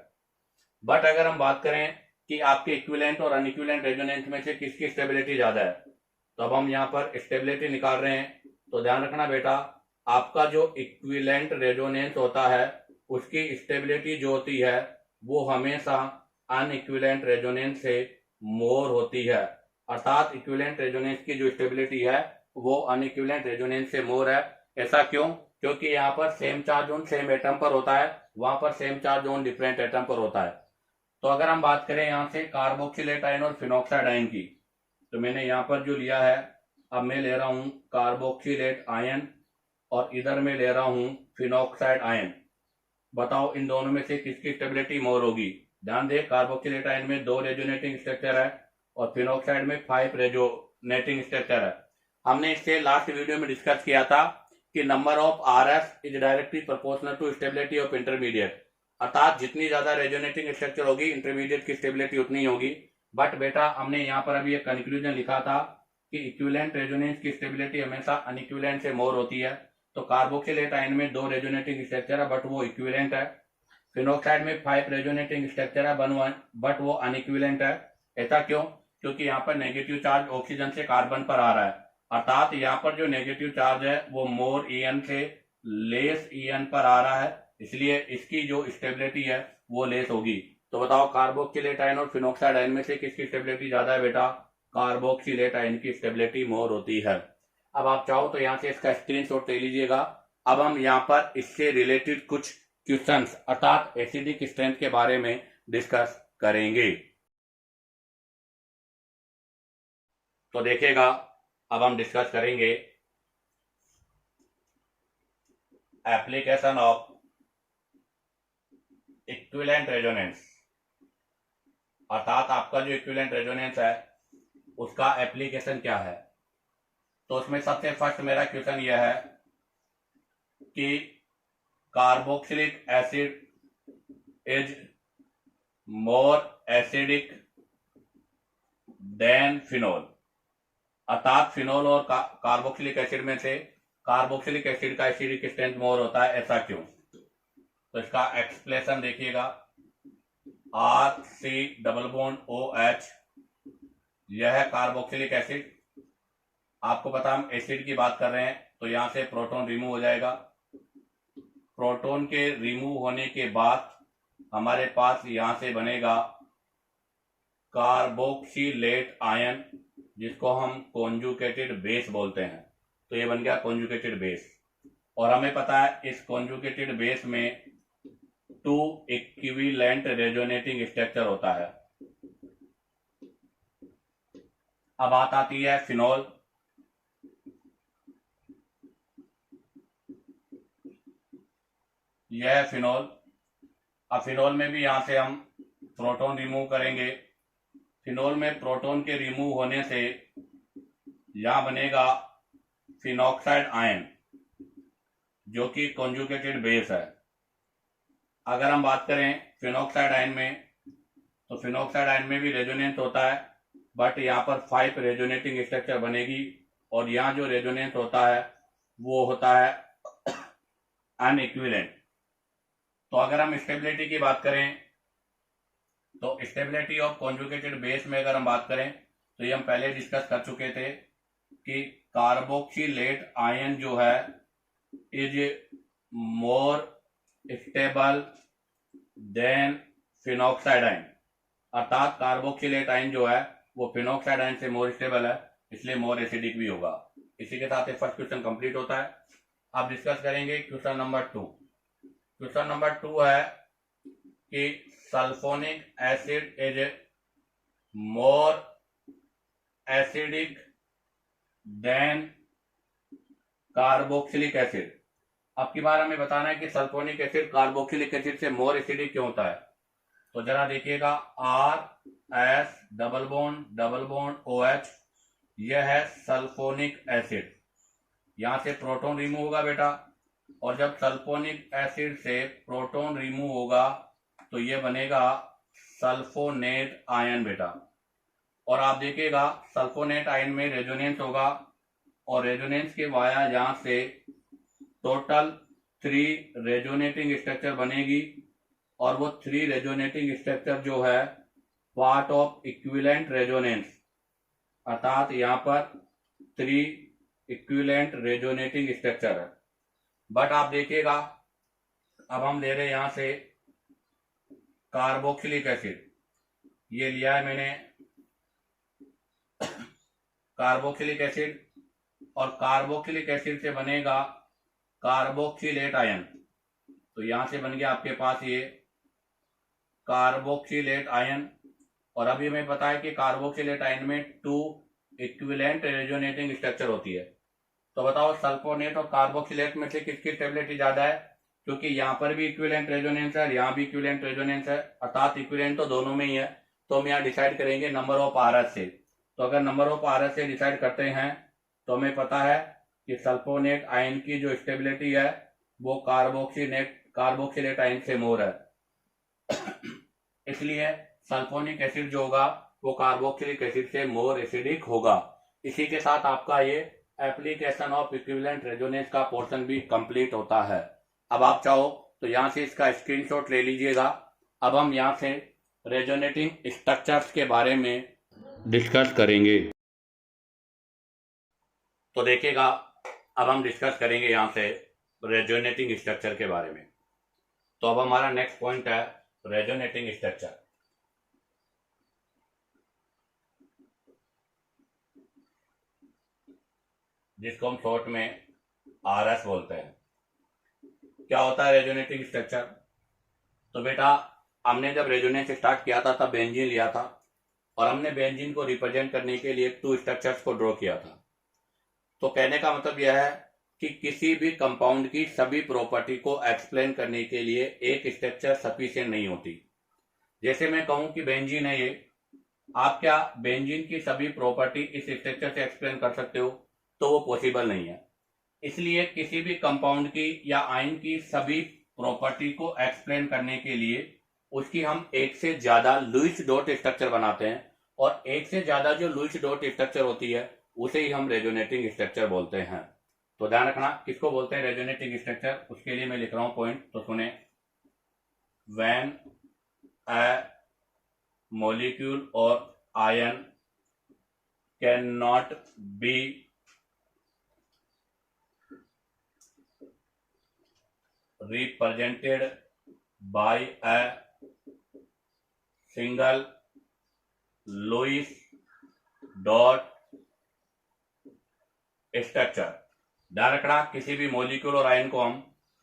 बट अगर हम बात करें कि आपके इक्विवेलेंट और अनइक्विवेलेंट रेजोनेंस में से किसकी स्टेबिलिटी ज्यादा है, तो अब हम यहाँ पर स्टेबिलिटी निकाल रहे हैं। तो ध्यान रखना बेटा, आपका जो इक्विवेलेंट रेजोनेंस होता है उसकी स्टेबिलिटी जो होती है वो हमेशा अनइक्विवेलेंट रेजोनेंस से मोर होती है। अर्थात इक्विवेलेंट रेजोनेंस की जो स्टेबिलिटी है वो अनइक्विवेलेंट रेजोनेंस से मोर है। ऐसा क्यों? क्योंकि यहाँ पर same charge on same atom पर होता है, वहां पर same charge on different atom पर होता है। तो अगर हम बात करें यहाँ से कार्बोक्सिलेट आयन और फिनॉक्साइड आयन की, तो मैंने यहाँ पर जो लिया है, अब मैं ले रहा हूँ कार्बोक्सिलेट आयन और इधर मैं ले रहा हूँ फिनॉक्साइड आयन। बताओ इन दोनों में से किसकी स्टेबिलिटी मोर होगी? ध्यान दे, कार्बोक्सिलेट आयन में 2 रेजोनेटिंग स्ट्रक्चर है और फिनॉक्साइड में 5 रेजोनेटिंग स्ट्रक्चर है। हमने इससे लास्ट वीडियो में डिस्कस किया था कि number of RS is directly proportional to stability of intermediate, अर्थात जितनी ज्यादा रेजोनेटिंग स्ट्रक्चर होगी इंटरमीडिएट की स्टेबिलिटी उतनी होगी। बट बेटा हमने यहाँ पर अभी एक कंक्लूजन लिखा था कि इक्विवेलेंट रेजोनेंस की स्टेबिलिटी हमेशा अनइक्विवेलेंट से मोर होती है। तो कार्बोक्सिलेट आयन में 2 रेजोनेटिंग स्ट्रक्चर है बट वो इक्विवेलेंट है। फिनॉक्साइड में 5 रेजोनेटिंग स्ट्रक्चर है बट वो अनइक्विवेलेंट है। ऐसा क्यों? क्योंकि यहाँ पर नेगेटिव चार्ज ऑक्सीजन से कार्बन पर आ रहा है, अर्थात यहाँ पर जो नेगेटिव चार्ज है वो मोर En से लेस En पर आ रहा है, इसलिए इसकी जो स्टेबिलिटी है वो लेस होगी। तो बताओ कार्बोक्सिलेट आयन और फिनॉक्साइड आयन में से किसकी स्टेबिलिटी ज्यादा है? बेटा कार्बोक्सिलेट आयन की स्टेबिलिटी मोर होती है। अब आप चाहो तो यहाँ से इसका स्क्रीनशॉट ले लीजिएगा। अब हम यहाँ पर इससे रिलेटेड कुछ क्वेश्चंस अर्थात एसिडिक स्ट्रेंथ के बारे में डिस्कस करेंगे। तो देखिएगा, अब हम डिस्कस करेंगे एप्लीकेशन ऑफ इक्विवेलेंट रेजोनेंस, अर्थात आपका जो इक्विवेलेंट रेजोनेंस है उसका एप्लीकेशन क्या है। तो उसमें सबसे फर्स्ट मेरा क्वेश्चन यह है कि carboxylic acid is more acidic then phenol, अर्थात फिनोल और कार्बोक्सिलिक एसिड में से कार्बोक्सिलिक एसिड का एसिडिक स्ट्रेंथ मोर होता है, ऐसा क्यों? तो इसका एक्सप्लेनेशन देखिएगा, RC≡OH, यह है कार्बोक्सिलिक एसिड। आपको पता हम एसिड की बात कर रहे हैं तो यहां से प्रोटॉन रिमूव हो जाएगा। प्रोटॉन के रिमूव होने के बाद हमारे पास यहां से बनेगा कार्बोक्सिलेट आयन, जिसको हम कॉन्जुगेटेड बेस बोलते हैं। तो ये बन गया कॉन्जुगेटेड बेस, और हमें पता है इस कॉन्जुगेटेड बेस में 2 इक्विवेलेंट रेजोनेटिंग स्ट्रक्चर होता है। अब बात आती है फिनोल। यह है फिनोल। अब फिनोल में भी यहां से हम प्रोटॉन रिमूव करेंगे। फिनोल में प्रोटॉन के रिमूव होने से यहां बनेगा फिनॉक्साइड आयन, जो कि कॉन्जुगेटेड बेस है। अगर हम बात करें फिनॉक्साइड आयन में, तो फिनॉक्साइड आयन में भी रेजोनेंस होता है, बट यहाँ पर 5 रेजोनेटिंग स्ट्रक्चर बनेगी, और यहाँ जो रेजोनेंस होता है वो होता है अनइक्विवेलेंट। तो अगर हम स्टेबिलिटी की बात करें, तो स्टेबिलिटी ऑफ कॉन्जुगेटेड बेस में अगर हम बात करें तो ये हम पहले डिस्कस कर चुके थे कि कार्बोक्सिलेट आयन जो है is more stable than phenoxide ion, अर्थात कार्बोक्सिलेट आयन जो है वो फिनॉक्साइड आयन से मोर स्टेबल है, इसलिए मोर एसिडिक भी होगा। इसी के साथ फर्स्ट क्वेश्चन कंप्लीट होता है। अब डिस्कस करेंगे क्वेश्चन नंबर 2। क्वेश्चन नंबर 2 है कि sulphonic acid is more acidic then carboxylic acid. अब की बार हमें बताना है कि सल्फोनिक एसिड कार्बोक्सिलिक एसिड से मोर एसिडिक क्यों होता है। तो जरा देखिएगा, RS डबल बॉन्ड OH, यह है सल्फोनिक एसिड। यहां से प्रोटॉन रिमूव होगा बेटा, और जब सल्फोनिक एसिड से प्रोटॉन रिमूव होगा तो यह बनेगा सल्फोनेट आयन बेटा। और आप देखिएगा सल्फोनेट आयन में रेजोनेंस होगा, और रेजोनेंस के वाया यहां से टोटल 3 रेजोनेटिंग स्ट्रक्चर बनेगी, और वो 3 रेजोनेटिंग स्ट्रक्चर जो है पार्ट ऑफ इक्विवेलेंट रेजोनेंस, अर्थात यहां पर 3 इक्विवेलेंट रेजोनेटिंग स्ट्रक्चर है। बट आप देखिएगा, अब हम ले रहे हैं यहां से कार्बोक्सिलिक एसिड, ये लिया है मैंने कार्बोक्सिलिक एसिड, और कार्बोक्सिलिक एसिड से बनेगा कार्बोक्सिलेट आयन। तो यहां से बन गया आपके पास ये कार्बोक्सिलेट आयन। और अभी हमें पता है कि कार्बोक्सिलेट आयन में 2 इक्विवेलेंट रेजोनेटिंग स्ट्रक्चर होती है। तो बताओ सल्फोनेट और कार्बोक्सिलेट में से किसकी स्टेबिलिटी ज्यादा है, क्योंकि यहाँ पर भी इक्विवेलेंट रेजोनेंस है और यहाँ भी इक्विवेलेंट रेजोनेंस है, अर्थात इक्विवेलेंट तो दोनों में ही है। तो हम यहाँ डिसाइड करेंगे नंबर ऑफ RS से। तो अगर नंबर ऑफ RS से डिसाइड करते हैं तो हमें पता है कि सल्फोनेट आयन की जो स्टेबिलिटी है वो कार्बोक्सिलेट आयन से मोर है। इसलिए सल्फोनिक एसिड जो होगा वो कार्बोक्सिलिक एसिड से मोर एसिडिक होगा। इसी के साथ आपका ये एप्लीकेशन ऑफ इक्विवेलेंट रेजोनेंस का पोर्शन भी कंप्लीट होता है। अब आप चाहो तो यहां से इसका स्क्रीनशॉट ले लीजिएगा। अब हम यहां से रेजोनेटिंग स्ट्रक्चर्स के बारे में डिस्कस करेंगे। तो देखिएगा, अब हम डिस्कस करेंगे यहां से रेजोनेटिंग स्ट्रक्चर के बारे में। तो अब हमारा नेक्स्ट पॉइंट है रेजोनेटिंग स्ट्रक्चर, जिसको हम शॉर्ट में RS बोलते हैं। क्या होता है रेजोनेटिंग स्ट्रक्चर? तो बेटा, हमने जब रेजोनेंस स्टार्ट किया था तब बेंजीन लिया था, और हमने बेंजीन को रिप्रेजेंट करने के लिए 2 स्ट्रक्चर्स को ड्रॉ किया था। तो कहने का मतलब यह है कि किसी भी कंपाउंड की सभी प्रॉपर्टी को एक्सप्लेन करने के लिए एक स्ट्रक्चर सफिशिएंट नहीं होती। जैसे मैं कहूं कि बेंजीन है ये, आप क्या बेंजीन की सभी प्रॉपर्टी इस स्ट्रक्चर से एक्सप्लेन कर सकते हो? तो वो पॉसिबल नहीं है। इसलिए किसी भी कंपाउंड की या आयन की सभी प्रॉपर्टी को एक्सप्लेन करने के लिए उसकी हम एक से ज्यादा लुईस डॉट स्ट्रक्चर बनाते हैं, और एक से ज्यादा जो लुईस डॉट स्ट्रक्चर होती है उसे ही हम रेजोनेटिंग स्ट्रक्चर बोलते हैं। तो ध्यान रखना किसको बोलते हैं रेजोनेटिंग स्ट्रक्चर। उसके लिए मैं लिख रहा हूं पॉइंट, तो सुने। व्हेन अ मोलिक्यूल और ion can not be represented by a single Lewis dot structure. ध्यान रखना, किसी भी मॉलिक्यूल और आयन को हम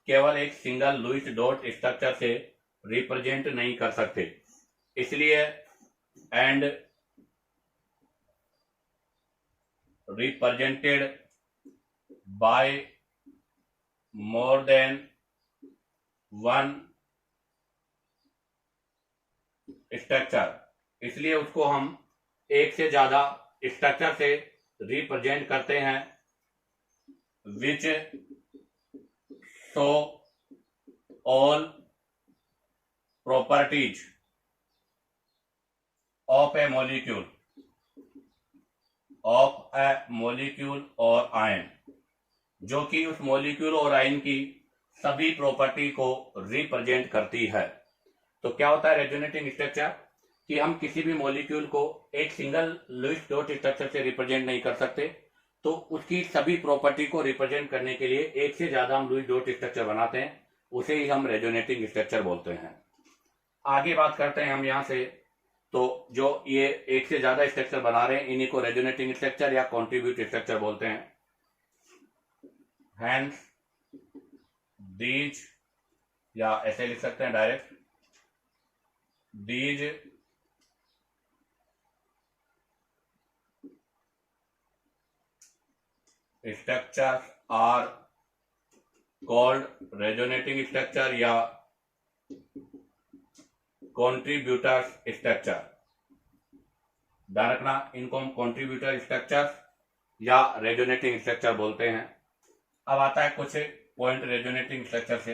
केवल एक सिंगल लुईस डॉट स्ट्रक्चर से रिप्रेजेंट नहीं कर सकते। इसलिए and represented by more than one structure, इसलिए उसको हम एक से ज्यादा स्ट्रक्चर से रिप्रेजेंट करते हैं, which show all properties of A molecule और आयन, जो कि उस मॉलिक्यूल और आयन की सभी प्रॉपर्टी को रिप्रेजेंट करती है। तो क्या होता है रेजोनेटिंग स्ट्रक्चर, कि हम किसी भी मॉलिक्यूल को एक सिंगल लुईस डॉट स्ट्रक्चर से रिप्रेजेंट नहीं कर सकते, तो उसकी सभी प्रॉपर्टी को रिप्रेजेंट करने के लिए एक से ज्यादा हम लुईस डॉट स्ट्रक्चर बनाते हैं, उसे ही हम रेजोनेटिंग स्ट्रक्चर बोलते हैं। आगे बात करते हैं हम यहाँ से, तो जो ये एक से ज्यादा स्ट्रक्चर बना रहे हैं इन्हीं को रेजोनेटिंग स्ट्रक्चर या कॉन्ट्रीब्यूट स्ट्रक्चर बोलते हैं। हैंस दीज, या ऐसे लिख सकते हैं direct, these structures are called resonating structure या contributors structure। ध्यान रखना, इनको हम contributor structure या resonating structure बोलते हैं। अब आता है कुछ पॉइंट resonating structure से।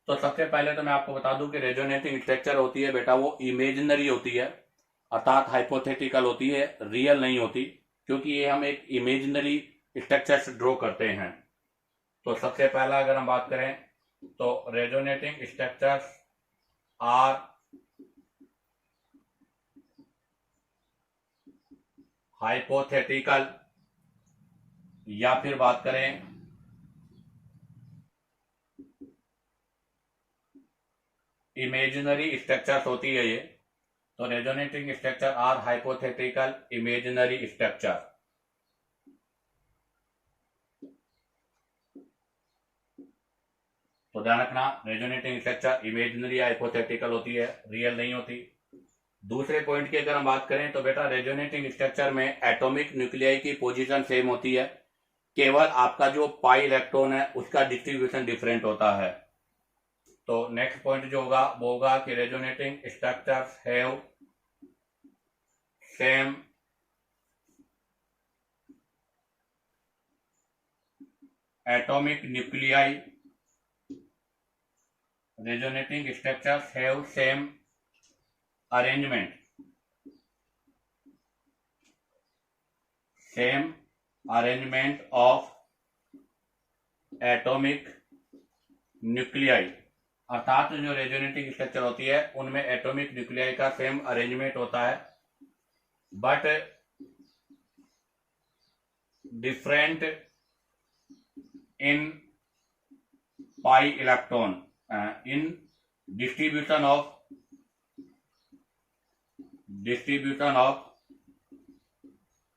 तो सबसे पहले तो मैं आपको बता दूं कि resonating structure होती है बेटा वो इमेजिनरी होती है, अर्थात हाइपोथेटिकल होती है, रियल नहीं होती, क्योंकि ये हम एक इमेजिनरी स्ट्रक्चर्स ड्रॉ करते हैं। तो सबसे पहला अगर हम बात करें तो रेजोनेटिंग स्ट्रक्चर्स आर हाइपोथेटिकल, या फिर बात करें इमेजिनरी स्ट्रक्चर्स होती है ये। तो resonating structure are hypothetical imaginary structure. तो ध्यान रखना, रेजोनेटिंग स्ट्रक्चर इमेजिनरी या हाइपोथेटिकल होती है, रियल नहीं होती। दूसरे पॉइंट की अगर हम बात करें तो बेटा रेजोनेटिंग स्ट्रक्चर में एटॉमिक न्यूक्लियाई की पोजीशन सेम होती है, केवल आपका जो पाई इलेक्ट्रॉन है उसका डिस्ट्रीब्यूशन डिफरेंट होता है। तो नेक्स्ट पॉइंट जो होगा वो होगा कि resonating structures have same atomic nuclei. Resonating structures have same arrangement of atomic nuclei, अर्थात जो रेजोनेटिंग स्ट्रक्चर होती है उनमें एटॉमिक न्यूक्लियाई का सेम अरेंजमेंट होता है, but different in pi electron, in distribution of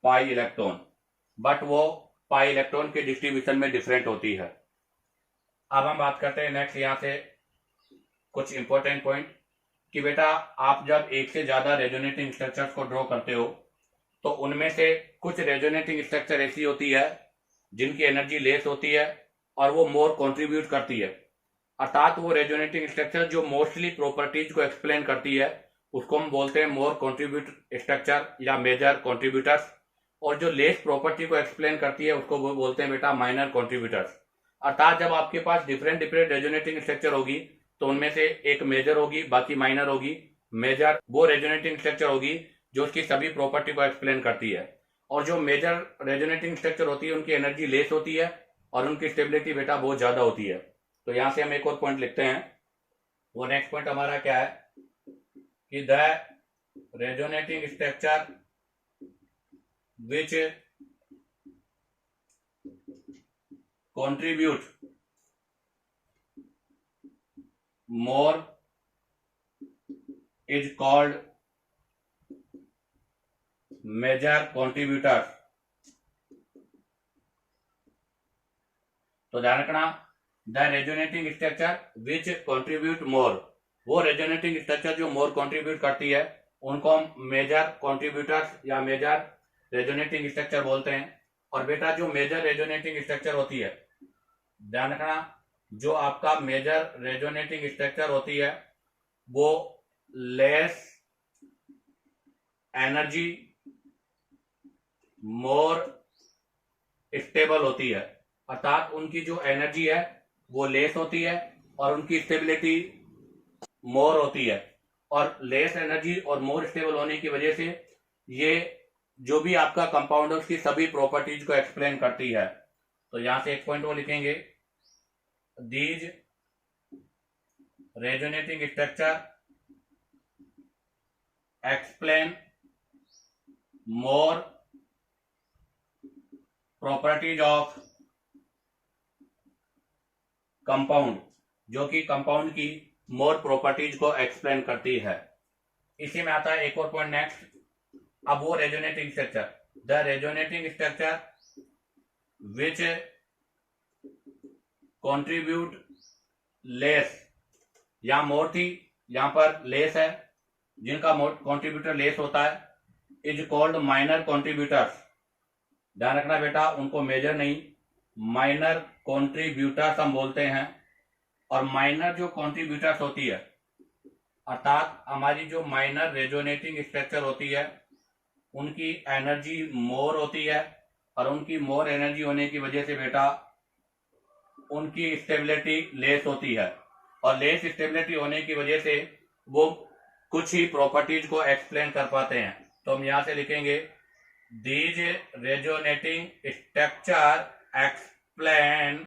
pi electron, but वो pi electron के डिस्ट्रीब्यूशन में डिफरेंट होती है। अब हम बात करते हैं नेक्स्ट यहाँ से कुछ इंपॉर्टेंट पॉइंट कि बेटा आप जब एक से ज्यादा रेजोनेटिंग स्ट्रक्चर्स को ड्रॉ करते हो तो उनमें से कुछ रेजोनेटिंग स्ट्रक्चर ऐसी होती है जिनकी एनर्जी लेस होती है और वो मोर कंट्रीब्यूट करती है, अर्थात वो रेजोनेटिंग स्ट्रक्चर जो मोस्टली प्रॉपर्टीज को एक्सप्लेन करती है उसको हम बोलते हैं मोर कंट्रीब्यूट स्ट्रक्चर या मेजर कंट्रीब्यूटर्स, और जो लेस प्रॉपर्टी को एक्सप्लेन करती है उसको वो बोलते हैं बेटा माइनर कंट्रीब्यूटर्स। अर्थात जब आपके पास डिफरेंट डिफरेंट रेजोनेटिंग स्ट्रक्चर होगी तो उनमें से एक मेजर होगी बाकी माइनर होगी। मेजर वो रेजोनेटिंग स्ट्रक्चर होगी जो उसकी सभी प्रॉपर्टी को एक्सप्लेन करती है, और जो मेजर रेजोनेटिंग स्ट्रक्चर होती है उनकी एनर्जी लेस होती है और उनकी स्टेबिलिटी बेटा बहुत ज्यादा होती है। तो यहां से हम एक और पॉइंट लिखते हैं, वो नेक्स्ट पॉइंट हमारा क्या है कि the resonating structure which contribute more is called major contributors। तो ध्यान रखना, the resonating structure which contribute मोर, वो रेजोनेटिंग स्ट्रक्चर जो मोर कंट्रीब्यूट करती है उनको हम मेजर कंट्रीब्यूटर्स या मेजर रेजोनेटिंग स्ट्रक्चर बोलते हैं। और बेटा जो मेजर रेजोनेटिंग स्ट्रक्चर होती है, ध्यान रखना, जो आपका मेजर रेजोनेटिंग स्ट्रक्चर होती है वो लेस एनर्जी मोर स्टेबल होती है, अर्थात उनकी जो एनर्जी है वो लेस होती है और उनकी स्टेबिलिटी मोर होती है। और लेस एनर्जी और मोर स्टेबल होने की वजह से ये जो भी आपका कंपाउंड है उसकी सभी प्रॉपर्टीज को एक्सप्लेन करती है। तो यहां से एक पॉइंट वो लिखेंगे, these resonating structure explain more properties of compound, जो कि कंपाउंड की मोर प्रॉपर्टीज को एक्सप्लेन करती है। इसी में आता है एक और पॉइंट नेक्स्ट, अब वो resonating structure, the resonating structure which contribute less, यहां मोर थी, यहां पर लेस है, जिनका कॉन्ट्रीब्यूटर लेस होता है, इज कॉल्ड माइनर कॉन्ट्रीब्यूटर्स। ध्यान रखना बेटा, उनको मेजर नहीं, माइनर कॉन्ट्रीब्यूटर्स हम बोलते हैं। और माइनर जो कॉन्ट्रीब्यूटर्स होती है, अर्थात हमारी जो माइनर रेजोनेटिंग स्ट्रक्चर होती है, उनकी एनर्जी मोर होती है, और उनकी मोर एनर्जी होने की वजह से बेटा उनकी स्टेबिलिटी लेस होती है, और लेस स्टेबिलिटी होने की वजह से वो कुछ ही प्रॉपर्टीज को एक्सप्लेन कर पाते हैं। तो हम यहां से लिखेंगे, these resonating structure explain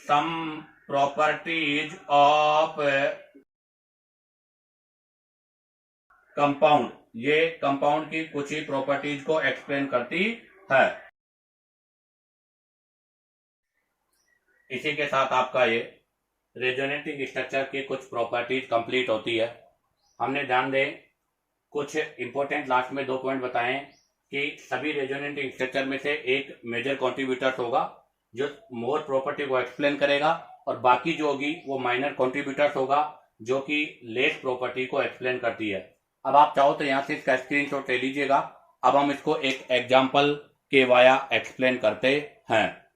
some properties of compound, ये कंपाउंड की कुछ ही प्रॉपर्टीज को एक्सप्लेन करती है। इसी के साथ आपका ये रेजोनेटिंग स्ट्रक्चर की कुछ प्रॉपर्टीज कंप्लीट होती है। हमने ध्यान दें, कुछ इंपॉर्टेंट लास्ट में 2 पॉइंट बताएं कि सभी रेजोनेटिंग स्ट्रक्चर में से एक मेजर कॉन्ट्रीब्यूटर्स होगा जो मोर प्रॉपर्टी को एक्सप्लेन करेगा, और बाकी जो होगी वो माइनर कॉन्ट्रीब्यूटर्स होगा जो कि लेस प्रॉपर्टी को एक्सप्लेन करती है। अब आप चाहो तो यहां से इसका स्क्रीनशॉट ले लीजिएगा। अब हम इसको एक एग्जाम्पल के वाया एक्सप्लेन करते हैं।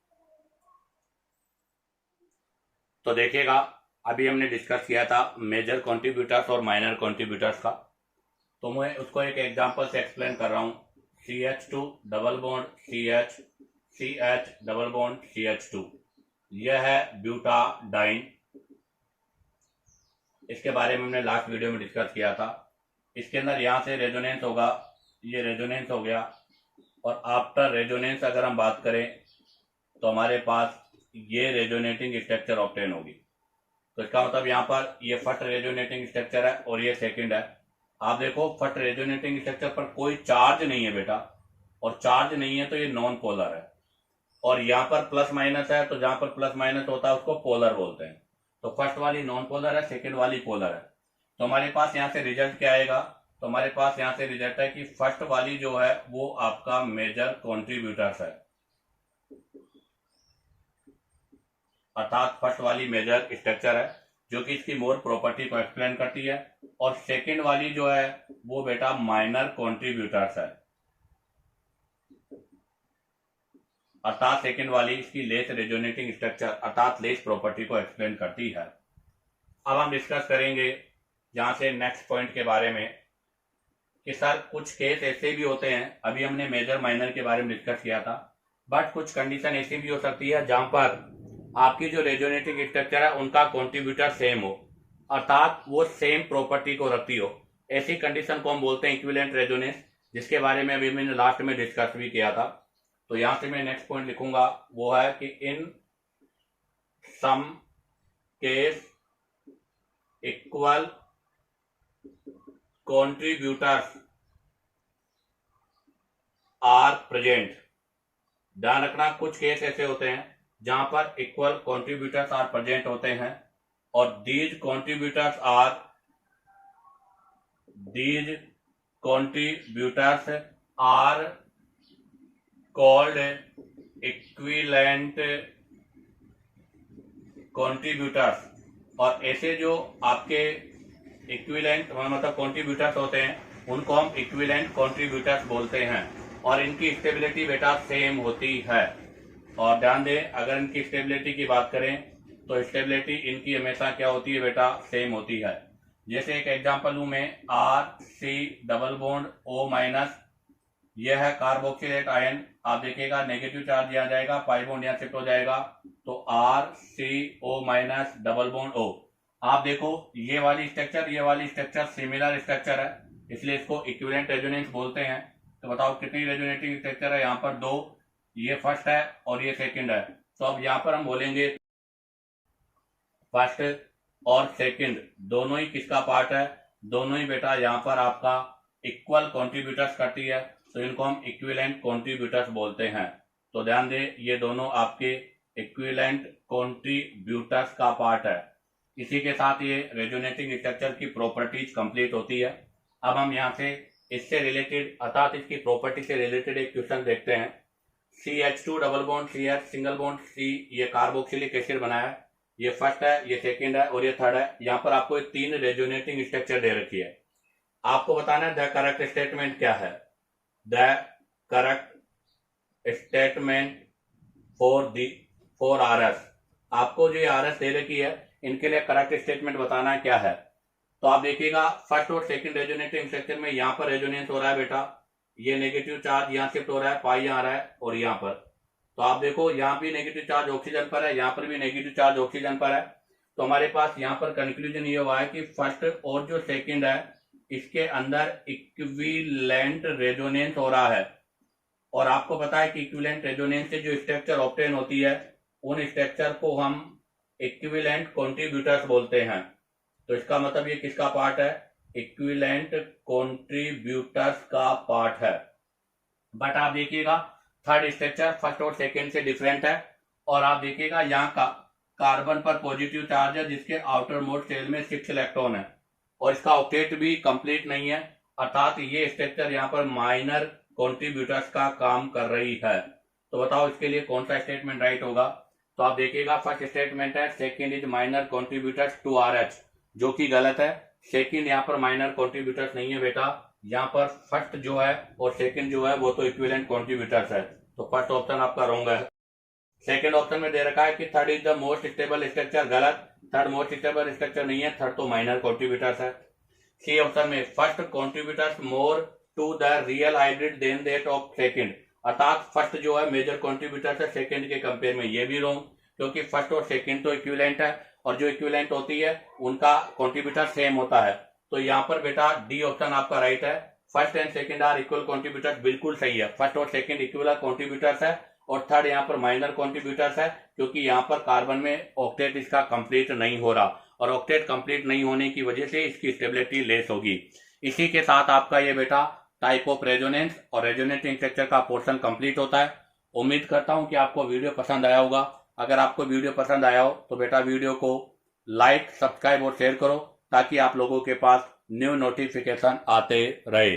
तो देखिएगा, अभी हमने डिस्कस किया था मेजर कॉन्ट्रीब्यूटर्स और माइनर कॉन्ट्रीब्यूटर्स का, तो मैं उसको एक एग्जांपल से एक्सप्लेन कर रहा हूं। CH2 double bond CH, CH double bond CH2, यह है ब्यूटाडाइन। इसके बारे में हमने लास्ट वीडियो में डिस्कस किया था। इसके अंदर यहां से रेजोनेंस होगा, ये रेजोनेंस हो गया, और आफ्टर रेजोनेंस अगर हम बात करें तो हमारे पास ये रेजोनेटिंग स्ट्रक्चर ऑब्टेन होगी। तो इसका मतलब यहाँ पर ये फर्स्ट रेजोनेटिंग स्ट्रक्चर है और ये सेकंड है। आप देखो, फर्स्ट रेजोनेटिंग स्ट्रक्चर पर कोई चार्ज नहीं है बेटा, और चार्ज नहीं है तो ये नॉन पोलर है। और यहाँ पर प्लस माइनस है, तो जहां पर प्लस माइनस होता है उसको पोलर बोलते हैं। तो फर्स्ट वाली नॉन पोलर है, सेकेंड वाली पोलर है। तो हमारे पास यहाँ से रिजल्ट क्या आएगा, तो हमारे पास यहाँ से रिजल्ट है कि फर्स्ट वाली जो है वो आपका मेजर कॉन्ट्रीब्यूटर्स है, अर्थात फर्स्ट वाली मेजर स्ट्रक्चर है जो कि इसकी मोर प्रॉपर्टी को एक्सप्लेन करती है, और सेकंड वाली जो है वो बेटा माइनर कॉन्ट्रीब्यूटर्स है, अर्थात सेकंड वाली इसकी लेस रेजोनेटिंग स्ट्रक्चर अर्थात लेस प्रॉपर्टी को एक्सप्लेन करती है। अब हम डिस्कस करेंगे यहां से नेक्स्ट पॉइंट के बारे में कि सर कुछ केस ऐसे भी होते हैं, अभी हमने मेजर माइनर के बारे में डिस्कस किया था, बट कुछ कंडीशन ऐसी भी हो सकती है जहां पर आपकी जो रेजोनेटिंग स्ट्रक्चर है उनका कॉन्ट्रीब्यूटर सेम हो, अर्थात वो सेम प्रॉपर्टी को रखती हो। ऐसी कंडीशन को हम बोलते हैं इक्विवेलेंट रेजोनेंस, जिसके बारे में अभी मैंने लास्ट में डिस्कस भी किया था। तो यहां से मैं नेक्स्ट पॉइंट लिखूंगा, वो है कि in some case equal contributors are present. ध्यान रखना, कुछ केस ऐसे होते हैं जहां पर इक्वल कॉन्ट्रीब्यूटर्स आर प्रेजेंट होते हैं, और these contributors are called equivalent contributors. और ऐसे जो आपके इक्विवेलेंट मतलब कॉन्ट्रीब्यूटर्स होते हैं उनको हम इक्विवेलेंट कॉन्ट्रीब्यूटर्स बोलते हैं, और इनकी स्टेबिलिटी बेटा सेम होती है। और ध्यान दें, अगर इनकी स्टेबिलिटी की बात करें तो स्टेबिलिटी इनकी हमेशा क्या होती है बेटा, सेम होती है। जैसे एक एग्जांपल लूं मैं, RC double bond O minus, यह है कार्बोक्सिलेट आयन। आप देखिएगा नेगेटिव चार्ज यहाँ जाएगा, पाई बॉन्ड यहाँ शिफ्ट हो जाएगा, तो RCO minus double bond O। आप देखो ये वाली स्ट्रक्चर सिमिलर स्ट्रक्चर है, इसलिए इसको इक्विवेलेंट रेजोनेंस बोलते हैं। तो बताओ कितनी रेजोनेटिंग स्ट्रक्चर है, यहाँ पर 2, ये फर्स्ट है और ये सेकंड है। तो अब यहाँ पर हम बोलेंगे फर्स्ट और सेकंड दोनों ही किसका पार्ट है, दोनों ही बेटा यहाँ पर आपका इक्वल कॉन्ट्रीब्यूटर्स करती है। तो इनको हम इक्विवेलेंट कंट्रीब्यूटर्स बोलते हैं। तो ध्यान दें, ये दोनों आपके इक्विवेलेंट कंट्रीब्यूटर्स का पार्ट है। इसी के साथ ये रेजोनेटिंग स्ट्रक्चर की प्रॉपर्टीज कंप्लीट होती है। अब हम यहाँ से इससे रिलेटेड अर्थात इसकी प्रॉपर्टी से रिलेटेड एक क्वेश्चन देखते हैं। CH2 double bond CH single bond C, ये कार्बोक्सिलिक एसिड बनाया है, ये फर्स्ट है, ये सेकंड है और ये थर्ड है। यहाँ पर आपको तीन रेजोनेटिंग स्ट्रक्चर दे रखी है। आपको बताना है द करेक्ट स्टेटमेंट क्या है। The correct statement for RS, आपको जो RS दे रखी है इनके लिए करेक्ट स्टेटमेंट बताना है क्या है। तो आप देखिएगा फर्स्ट और सेकंड रेजोनेटिंग स्ट्रक्चर में यहाँ पर रेजोनेंस हो रहा है बेटा, ये नेगेटिव चार्ज यहाँ शिफ्ट हो रहा है, पाई यहाँ आ रहा है और यहाँ पर। तो आप देखो यहाँ भी नेगेटिव चार्ज ऑक्सीजन पर है, यहाँ पर भी नेगेटिव चार्ज ऑक्सीजन पर है। तो हमारे पास यहाँ पर कंक्लूजन ये हुआ है कि फर्स्ट और जो सेकंड है इसके अंदर इक्विवेलेंट रेजोनेंस हो रहा है। और आपको पता है कि इक्विवेलेंट रेजोनेंस से जो स्ट्रक्चर ऑब्टेन होती है उन स्ट्रक्चर को हम इक्विवेलेंट कंट्रीब्यूटर्स बोलते हैं। तो इसका मतलब ये किसका पार्ट है, इक्विवेलेंट कंट्रीब्यूटर्स का पार्ट है। बट आप देखिएगा थर्ड स्ट्रक्चर फर्स्ट और सेकंड से डिफरेंट है। और आप देखिएगा यहाँ का कार्बन पर पॉजिटिव चार्ज है जिसके आउटर मोस्ट शेल में 6 इलेक्ट्रॉन है और इसका ऑक्टेट भी कंप्लीट नहीं है, अर्थात ये स्ट्रक्चर यहाँ पर माइनर कंट्रीब्यूटर्स का काम कर रही है। तो बताओ इसके लिए कौन सा स्टेटमेंट राइट होगा। तो आप देखिएगा फर्स्ट स्टेटमेंट है second is minor contributors to RH, जो कि गलत है। सेकंड यहाँ पर माइनर कंट्रीब्यूटर्स नहीं है बेटा, यहाँ पर फर्स्ट जो है और सेकंड जो है वो तो इक्विवेलेंट कंट्रीब्यूटर्स है। तो फर्स्ट ऑप्शन आपका रॉन्ग है। सेकंड ऑप्शन में दे रखा है कि third is the most stable structure, गलत। थर्ड मोस्ट स्टेबल स्ट्रक्चर नहीं है, थर्ड तो माइनर कंट्रीब्यूटर्स है। सी ऑप्शन में first contributors more to the real hybrid than that of second, अर्थात फर्स्ट जो है मेजर कंट्रीब्यूटर्स है सेकंड के कंपेयर में, ये भी रॉन्ग, क्योंकि फर्स्ट और सेकंड तो इक्विवेलेंट है और जो इक्विवेलेंट होती है उनका कंट्रीब्यूटर सेम होता है। तो यहाँ पर बेटा डी ऑप्शन आपका राइट है, first and second are equal contributors, बिल्कुल सही है। फर्स्ट और सेकंड इक्वल कंट्रीब्यूटर्स है और थर्ड यहाँ पर माइनर कंट्रीब्यूटर्स है, क्योंकि यहाँ पर कार्बन में ऑक्टेट इसका कंप्लीट नहीं हो रहा और ऑक्टेट कंप्लीट नहीं होने की वजह से इसकी स्टेबिलिटी लेस होगी। इसी के साथ आपका ये बेटा टाइप ऑफ रेजोनेंस और रेजोनेटिंग स्ट्रक्चर का पोर्शन कंप्लीट होता है। उम्मीद करता हूं कि आपको वीडियो पसंद आया होगा। अगर आपको वीडियो पसंद आया हो तो बेटा वीडियो को लाइक, सब्सक्राइब और शेयर करो ताकि आप लोगों के पास न्यू नोटिफिकेशन आते रहे।